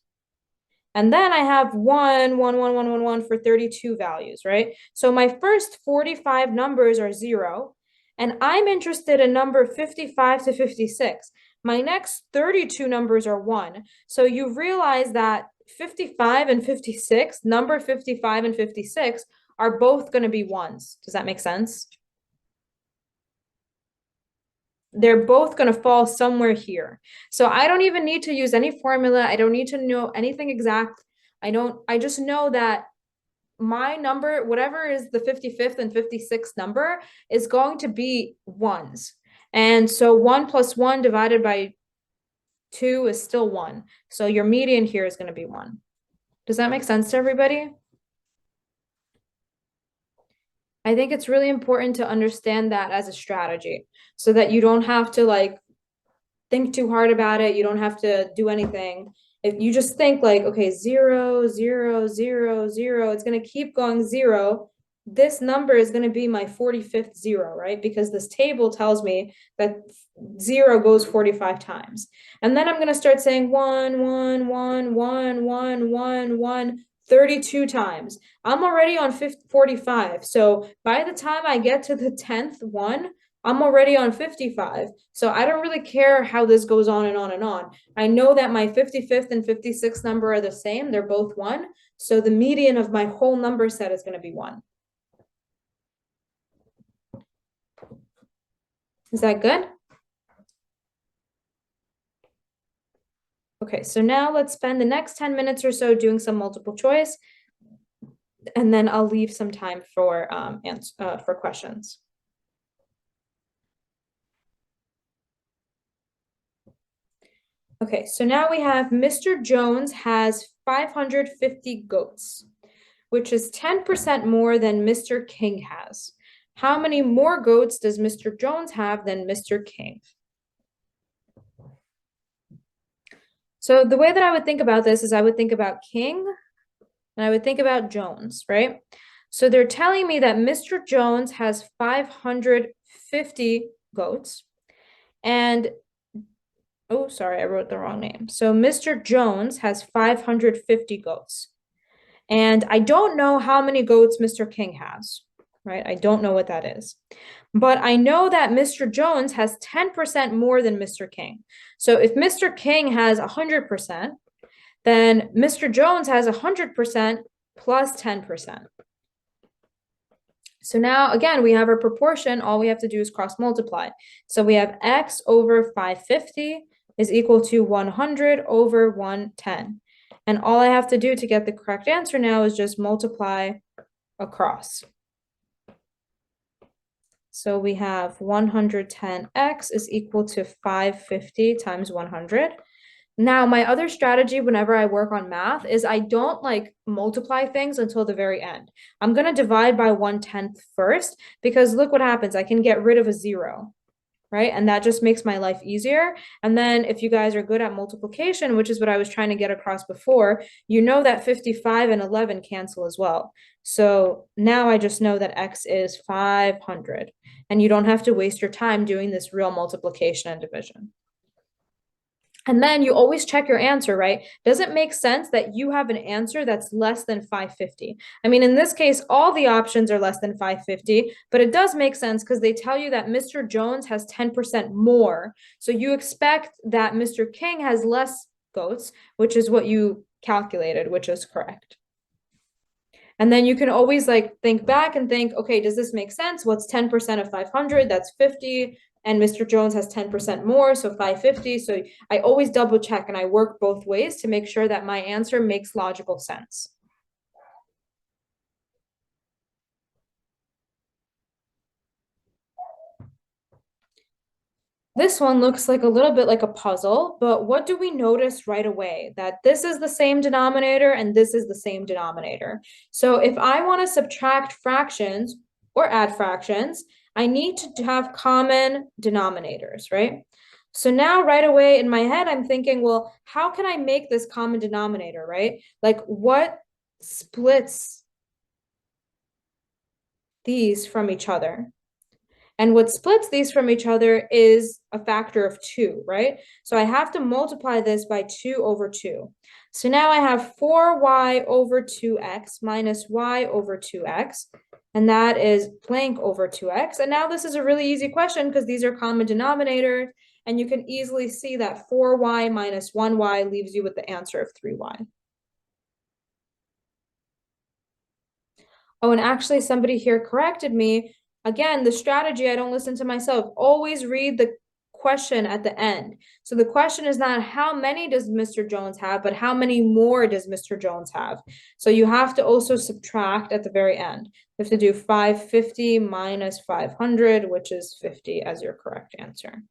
Speaker 2: And then I have 1, 1, 1, 1, 1, 1 for 32 values, right? So my first 45 numbers are 0, and I'm interested in number 55 to 56. My next 32 numbers are 1. So you realize that 55 and 56, number 55 and 56, are both going to be 1s. Does that make sense? they're both going to fall somewhere here. So I don't even need to use any formula. I don't need to know anything exact. I just know that my number, whatever is the 55th and 56th number, is going to be ones. And so 1 plus 1 divided by 2 is still 1. So your median here is going to be 1. Does that make sense to everybody? I think it's really important to understand that as a strategy so that you don't have to like think too hard about it. You don't have to do anything. If you just think like, okay, 0, 0, 0, 0, it's going to keep going 0. This number is going to be my 45th 0, right? Because this table tells me that 0 goes 45 times. And then I'm going to start saying 1, 1, 1, 1, 1, 1, 1, 32 times. I'm already on 45. So by the time I get to the 10th one, I'm already on 55. So I don't really care how this goes on and on and on. I know that my 55th and 56th number are the same. They're both 1. So the median of my whole number set is going to be 1. Is that good? Okay, so now let's spend the next 10 minutes or so doing some multiple choice, and then I'll leave some time for questions. Okay, so now we have Mr. Jones has 550 goats, which is 10% more than Mr. King has. How many more goats does Mr. Jones have than Mr. King? So the way that I would think about this is I would think about King and I would think about Jones, right? So they're telling me that Mr. Jones has 550 goats. And, oh, sorry, I wrote the wrong name. So Mr. Jones has 550 goats. And I don't know how many goats Mr. King has, right? I don't know what that is. But I know that Mr. Jones has 10% more than Mr. King. So if Mr. King has 100%, then Mr. Jones has 100% plus 10%. So now, again, we have our proportion. All we have to do is cross multiply. So we have x over 550 is equal to 100 over 110. And all I have to do to get the correct answer now is just multiply across. So we have 110x is equal to 550 times 100. Now, my other strategy whenever I work on math is I don't like multiply things until the very end. I'm going to divide by 1/10 first because look what happens. I can get rid of a 0, right? And that just makes my life easier. And then if you guys are good at multiplication, which is what I was trying to get across before, you know that 55 and 11 cancel as well. So now I just know that x is 500. And you don't have to waste your time doing this real multiplication and division. And then you always check your answer, right? Does it make sense that you have an answer that's less than 550? I mean, in this case, all the options are less than 550, but it does make sense because they tell you that Mr. Jones has 10% more. So you expect that Mr. King has less goats, which is what you calculated, which is correct. And then you can always like think back and think, okay, does this make sense? What's 10% of 500? That's 50. And Mr. Jones has 10% more, so 550. So I always double check and I work both ways to make sure that my answer makes logical sense. This one looks like a little bit like a puzzle, but what do we notice right away? That this is the same denominator and this is the same denominator. So if I want to subtract fractions or add fractions, I need to have common denominators, right? So now right away in my head, I'm thinking, well, how can I make this common denominator, right? Like what splits these from each other? And what splits these from each other is a factor of 2, right? So I have to multiply this by 2 over 2. So now I have 4y over 2x minus y over 2x. And that is blank over 2x. And now this is a really easy question because these are common denominators. And you can easily see that 4y minus 1y leaves you with the answer of 3y. Oh, and actually somebody here corrected me. Again, the strategy, I don't listen to myself. Always read the question at the end. So the question is not how many does Mr. Jones have, but how many more does Mr. Jones have? So you have to also subtract at the very end. You have to do 550 minus 500, which is 50 as your correct answer.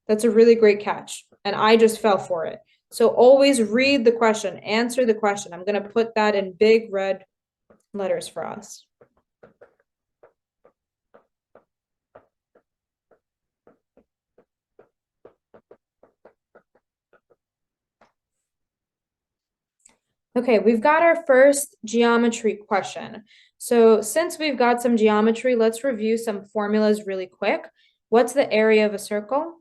Speaker 2: That's a really great catch. And I just fell for it. So always read the question, answer the question. I'm going to put that in big red letters for us. Okay, we've got our first geometry question. So since we've got some geometry, let's review some formulas really quick. What's the area of a circle?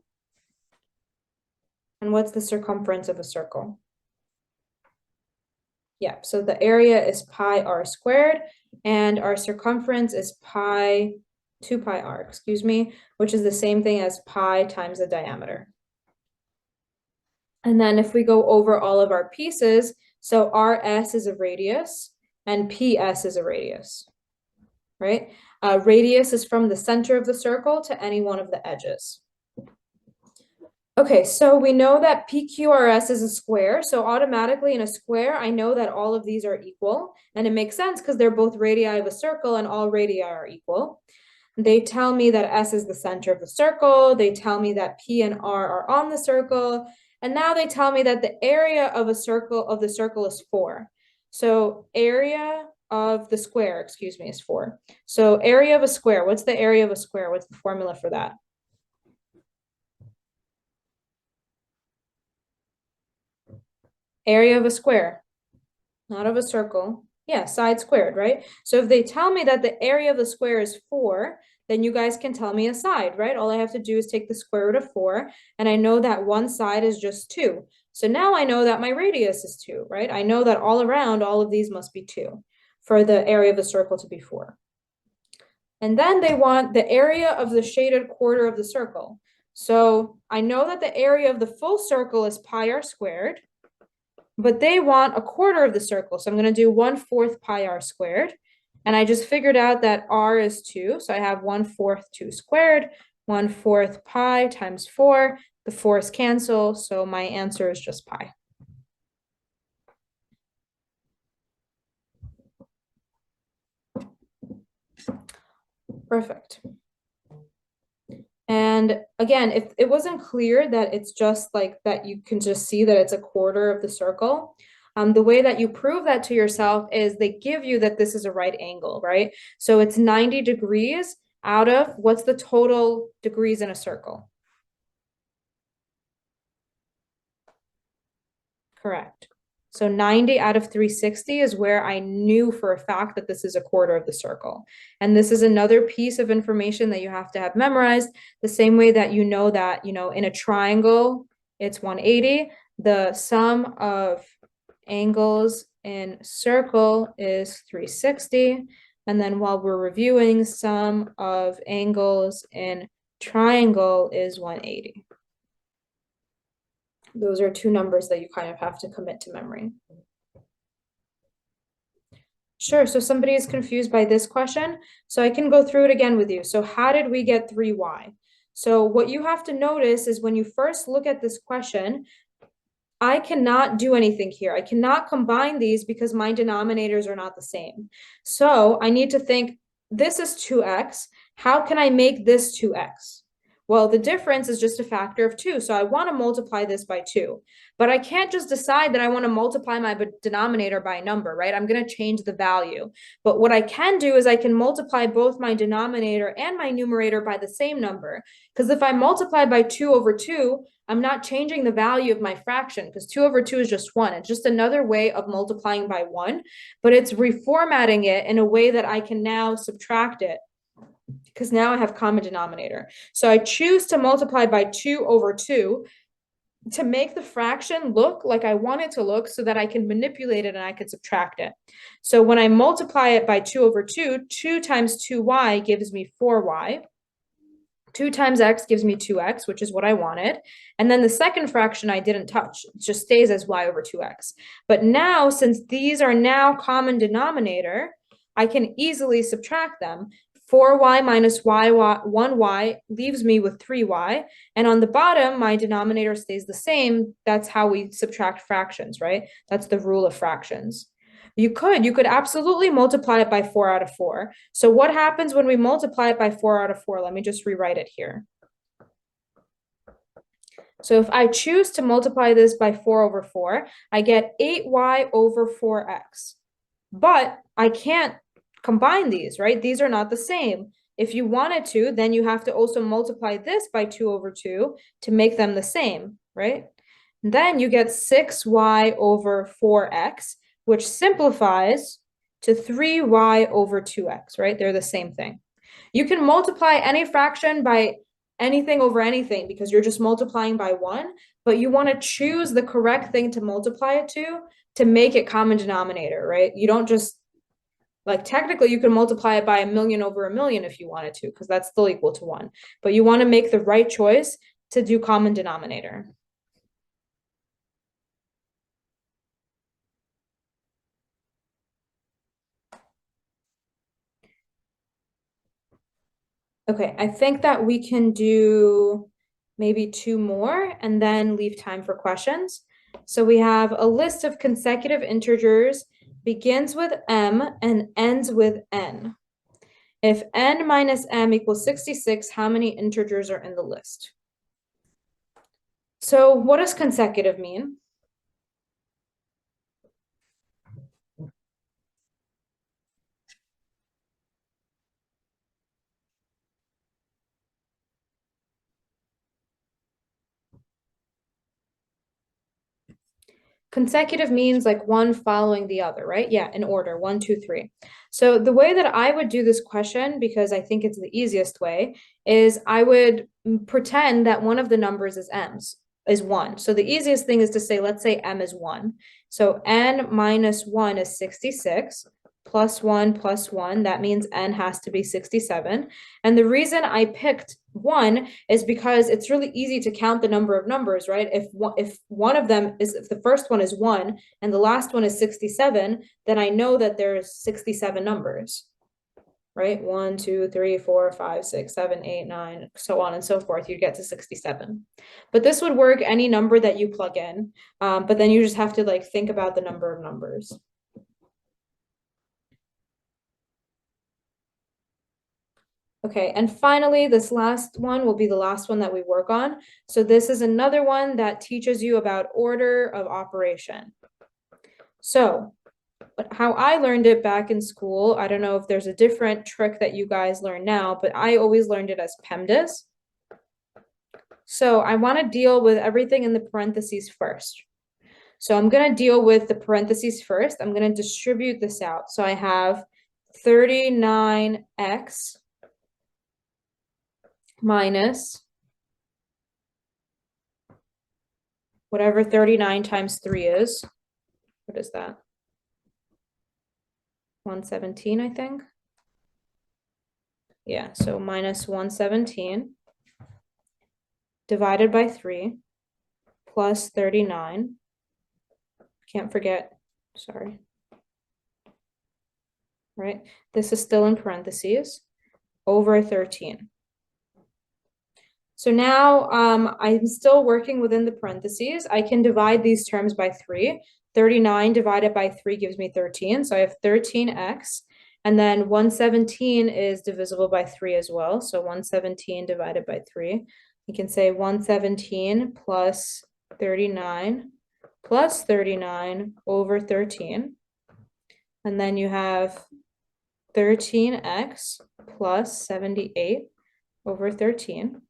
Speaker 2: And what's the circumference of a circle? Yeah, so the area is pi r squared, and our circumference is 2 pi r, excuse me, which is the same thing as pi times the diameter. And then if we go over all of our pieces, so RS is a radius and PS is a radius, right? Radius is from the center of the circle to any one of the edges. Okay, so we know that PQRS is a square. So automatically in a square, I know that all of these are equal. And it makes sense because they're both radii of a circle and all radii are equal. They tell me that S is the center of the circle. They tell me that P and R are on the circle. And now they tell me that the area of the circle is 4. So area of the square, excuse me, is 4. So area of a square, what's the area of a square? What's the formula for that? Area of a square, not of a circle. Yeah, side squared, right? So if they tell me that the area of the square is 4, then you guys can tell me a side, right? All I have to do is take the square root of 4, and I know that one side is just 2. So now I know that my radius is 2, right? I know that all around, all of these must be 2 for the area of the circle to be 4. And then they want the area of the shaded quarter of the circle. So I know that the area of the full circle is pi r squared, but they want a quarter of the circle. So I'm going to do 1/4 pi r squared. And I just figured out that r is 2. So I have 1/4 2 squared, 1/4 pi times 4. The 4's cancel. So my answer is just pi. Perfect. And again, if it wasn't clear that it's just like that, you can just see that it's a quarter of the circle. The way that you prove that to yourself is they give you that this is a right angle, right? So it's 90 degrees out of what's the total degrees in a circle? Correct. So 90 out of 360 is where I knew for a fact that this is a quarter of the circle. And this is another piece of information that you have to have memorized, the same way that you know that, in a triangle, it's 180. The sum of angles in circle is 360. And then while we're reviewing, sum of angles in triangle is 180. Those are two numbers that you kind of have to commit to memory. Sure, so somebody is confused by this question. So I can go through it again with you. So how did we get 3y? So what you have to notice is when you first look at this question, I cannot do anything here. I cannot combine these because my denominators are not the same. So I need to think, this is 2x. How can I make this 2x? Well, the difference is just a factor of 2. So I want to multiply this by 2. But I can't just decide that I want to multiply my denominator by a number, right? I'm going to change the value. But what I can do is I can multiply both my denominator and my numerator by the same number. Because if I multiply by 2/2, I'm not changing the value of my fraction because 2/2 is just 1. It's just another way of multiplying by 1, but it's reformatting it in a way that I can now subtract it because now I have common denominator. So I choose to multiply by 2/2 to make the fraction look like I want it to look so that I can manipulate it and I can subtract it. So when I multiply it by 2/2, 2 times 2y gives me 4y. 2 times x gives me 2x, which is what I wanted. And then the second fraction I didn't touch. It just stays as y/2x. But now, since these are now common denominator, I can easily subtract them. 4y minus y, 1y leaves me with 3y. And on the bottom, my denominator stays the same. That's how we subtract fractions, right? That's the rule of fractions. You could absolutely multiply it by 4 out of 4. So what happens when we multiply it by 4 out of 4? Let me just rewrite it here. So if I choose to multiply this by 4 over 4, I get 8y over 4x. But I can't combine these, right? These are not the same. If you wanted to, then you have to also multiply this by 2 over 2 to make them the same, right? And then you get 6y over 4x, which simplifies to 3y over 2x, right? They're the same thing. You can multiply any fraction by anything over anything because you're just multiplying by 1, but you want to choose the correct thing to multiply it to make it common denominator, right? You don't just, like, technically you can multiply it by 1,000,000 over 1,000,000 if you wanted to, because that's still equal to 1. But you want to make the right choice to do common denominator. Okay, I think that we can do maybe 2 more and then leave time for questions. So we have a list of consecutive integers, begins with m and ends with n. If n minus m equals 66, how many integers are in the list? So what does consecutive mean? Consecutive means like one following the other, right? Yeah, in order, 1, 2, 3. So the way that I would do this question, because I think it's the easiest way, is I would pretend that one of the numbers is 1. So the easiest thing is to say, let's say m is 1. So n minus 1 is 66. Plus 1, that means n has to be 67. And the reason I picked 1 is because it's really easy to count the number of numbers, right? If the first one is 1 and the last one is 67, then I know that there's 67 numbers, right? 1, 2, 3, 4, 5, 6, 7, 8, 9, so on and so forth. You get to 67. But this would work any number that you plug in, but then you just have to like think about the number of numbers. Okay, and finally, this last one will be the last one that we work on. So this is another one that teaches you about order of operation. So how I learned it back in school, I don't know if there's a different trick that you guys learn now, but I always learned it as PEMDAS. So I want to deal with everything in the parentheses first. So I'm going to deal with the parentheses first. I'm going to distribute this out. So I have 39x minus whatever 39 times 3 is. What is that? 117, I think. Yeah, so minus 117 divided by 3 plus 39. Can't forget, sorry. Right? This is still in parentheses, over 13. So now I'm still working within the parentheses. I can divide these terms by 3. 39 divided by 3 gives me 13. So I have 13x. And then 117 is divisible by 3 as well. So 117 divided by 3. You can say 117 plus 39 plus 39 over 13. And then you have 13x plus 78 over 13.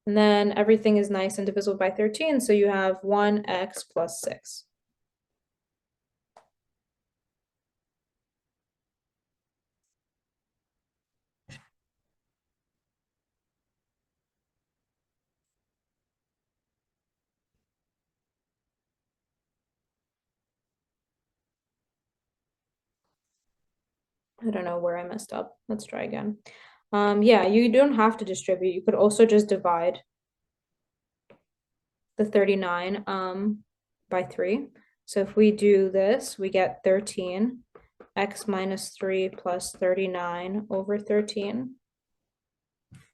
Speaker 2: And then everything is nice and divisible by 13, so you have 1x plus 6. I don't know where I messed up. Let's try again. Yeah, you don't have to distribute. You could also just divide the 39 by 3. So if we do this, we get 13, x minus 3 plus 39 over 13.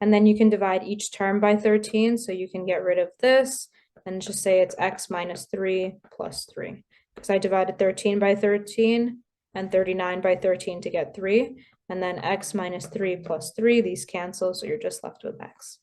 Speaker 2: And then you can divide each term by 13, so you can get rid of this and just say it's x minus 3 plus 3. Because I divided 13 by 13 and 39 by 13 to get 3. And then x minus 3 plus 3, these cancel, so you're just left with x.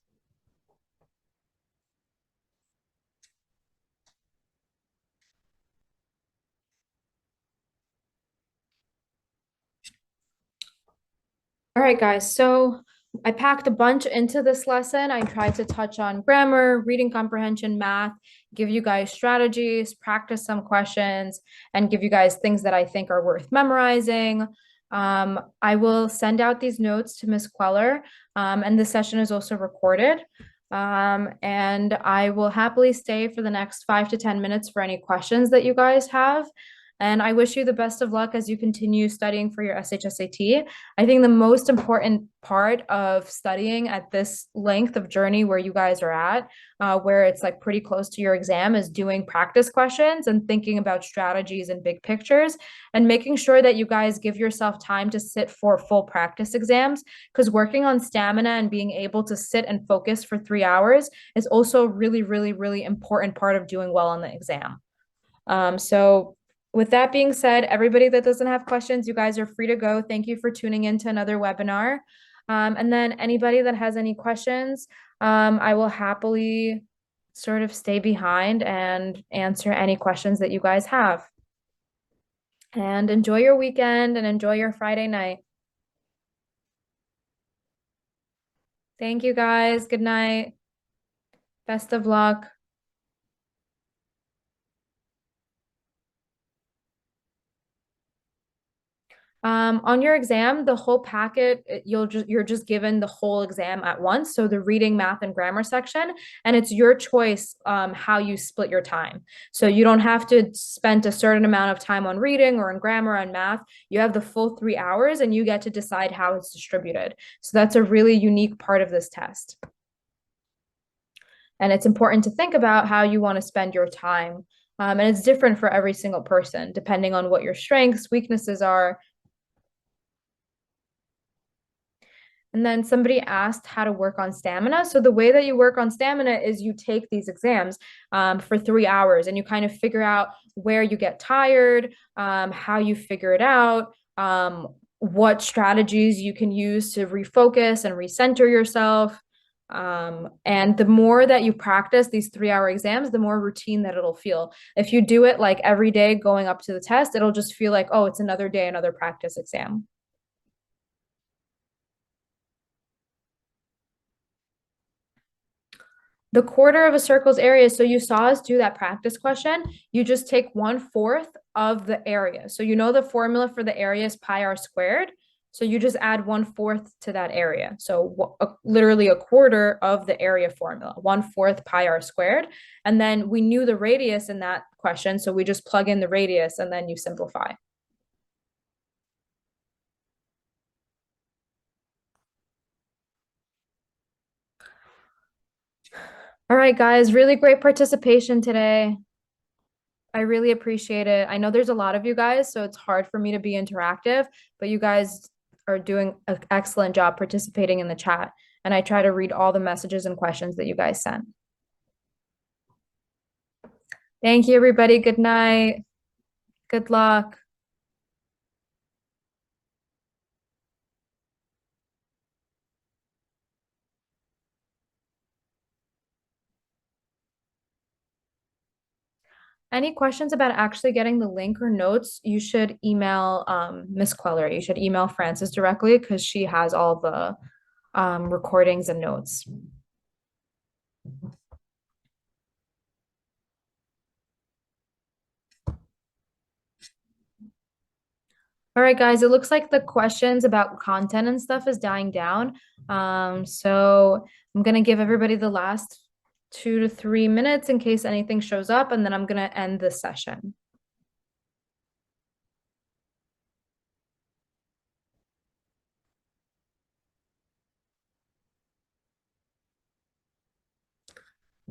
Speaker 2: All right, guys, so I packed a bunch into this lesson. I tried to touch on grammar, reading comprehension, math, give you guys strategies, practice some questions, and give you guys things that I think are worth memorizing. I will send out these notes to Miss Kweller, and this session is also recorded. And I will happily stay for the next 5 to 10 minutes for any questions that you guys have. And I wish you the best of luck as you continue studying for your SHSAT. I think the most important part of studying at this length of journey where you guys are at, where it's like pretty close to your exam, is doing practice questions and thinking about strategies and big pictures and making sure that you guys give yourself time to sit for full practice exams, because working on stamina and being able to sit and focus for 3 hours is also a really, really, really important part of doing well on the exam. So with that being said, everybody that doesn't have questions, you guys are free to go. Thank you for tuning in to another webinar. And then anybody that has any questions, I will happily sort of stay behind and answer any questions that you guys have. And enjoy your weekend and enjoy your Friday night. Thank you guys. Good night. Best of luck. On your exam, the whole packet, you're just given the whole exam at once. So the reading, math, and grammar section, and it's your choice how you split your time. So you don't have to spend a certain amount of time on reading or on grammar and math. You have the full 3 hours, and you get to decide how it's distributed. So that's a really unique part of this test. And it's important to think about how you want to spend your time. And it's different for every single person, depending on what your strengths, weaknesses are. And then somebody asked how to work on stamina. So the way that you work on stamina is you take these exams for 3 hours and you kind of figure out where you get tired, how you figure it out, what strategies you can use to refocus and recenter yourself. And the more that you practice these 3 hour exams, the more routine that it'll feel. If you do it like every day going up to the test, it'll just feel like, oh, it's another day, another practice exam. The quarter of a circle's area. So you saw us do that practice question. You just take 1/4 of the area. So you know the formula for the area is pi r squared. So you just add 1/4 to that area. So literally a quarter of the area formula, 1/4 pi r squared. And then we knew the radius in that question. So we just plug in the radius and then you simplify. All right, guys, really great participation today. I really appreciate it. I know there's a lot of you guys, so it's hard for me to be interactive, but you guys are doing an excellent job participating in the chat. And I try to read all the messages and questions that you guys sent. Thank you, everybody. Good night. Good luck. Any questions about actually getting the link or notes, you should email Miss Kweller. You should email Frances directly because she has all the recordings and notes. All right, guys, it looks like the questions about content and stuff is dying down. So I'm going to give everybody the last 2 to 3 minutes in case anything shows up, and then I'm going to end this session.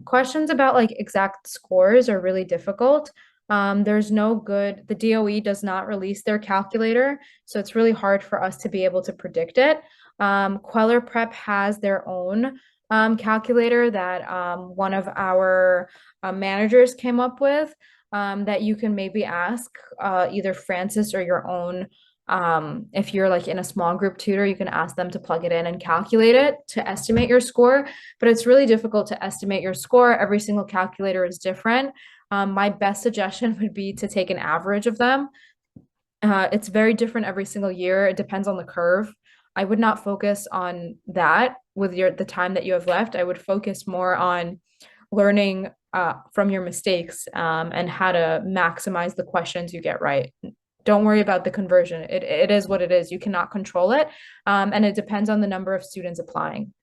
Speaker 2: Questions about like exact scores are really difficult.
Speaker 1: There's no good, the DOE does not release their calculator, so it's really hard for us to be able to predict it. Kweller Prep has their own calculator that one of our managers came up with, that you can maybe ask either Francis or your own. If you're like in a small group tutor, you can ask them to plug it in and calculate it to estimate your score, but it's really difficult to estimate your score. Every single calculator is different. My best suggestion would be to take an average of them. It's very different every single year. It depends on the curve. I would not focus on that with the time that you have left. I would focus more on learning from your mistakes, and how to maximize the questions you get right. Don't worry about the conversion. It is what it is. You cannot control it, and it depends on the number of students applying.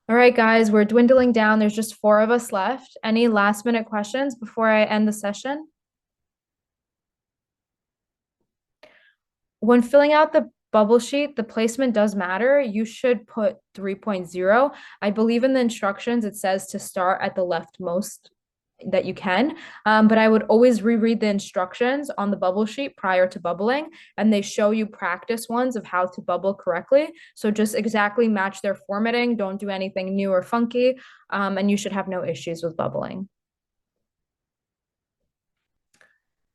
Speaker 1: All right, guys, we're dwindling down. There's just 4 of us left. Any last minute questions before I end the session? When filling out the bubble sheet, the placement does matter. You should put 3.0. I believe in the instructions, it says to start at the leftmost that you can. But I would always reread the instructions on the bubble sheet prior to bubbling, and they show you practice ones of how to bubble correctly. So just exactly match their formatting. Don't do anything new or funky, and you should have no issues with bubbling.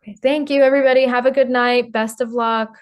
Speaker 1: Okay, thank you, everybody. Have a good night. Best of luck.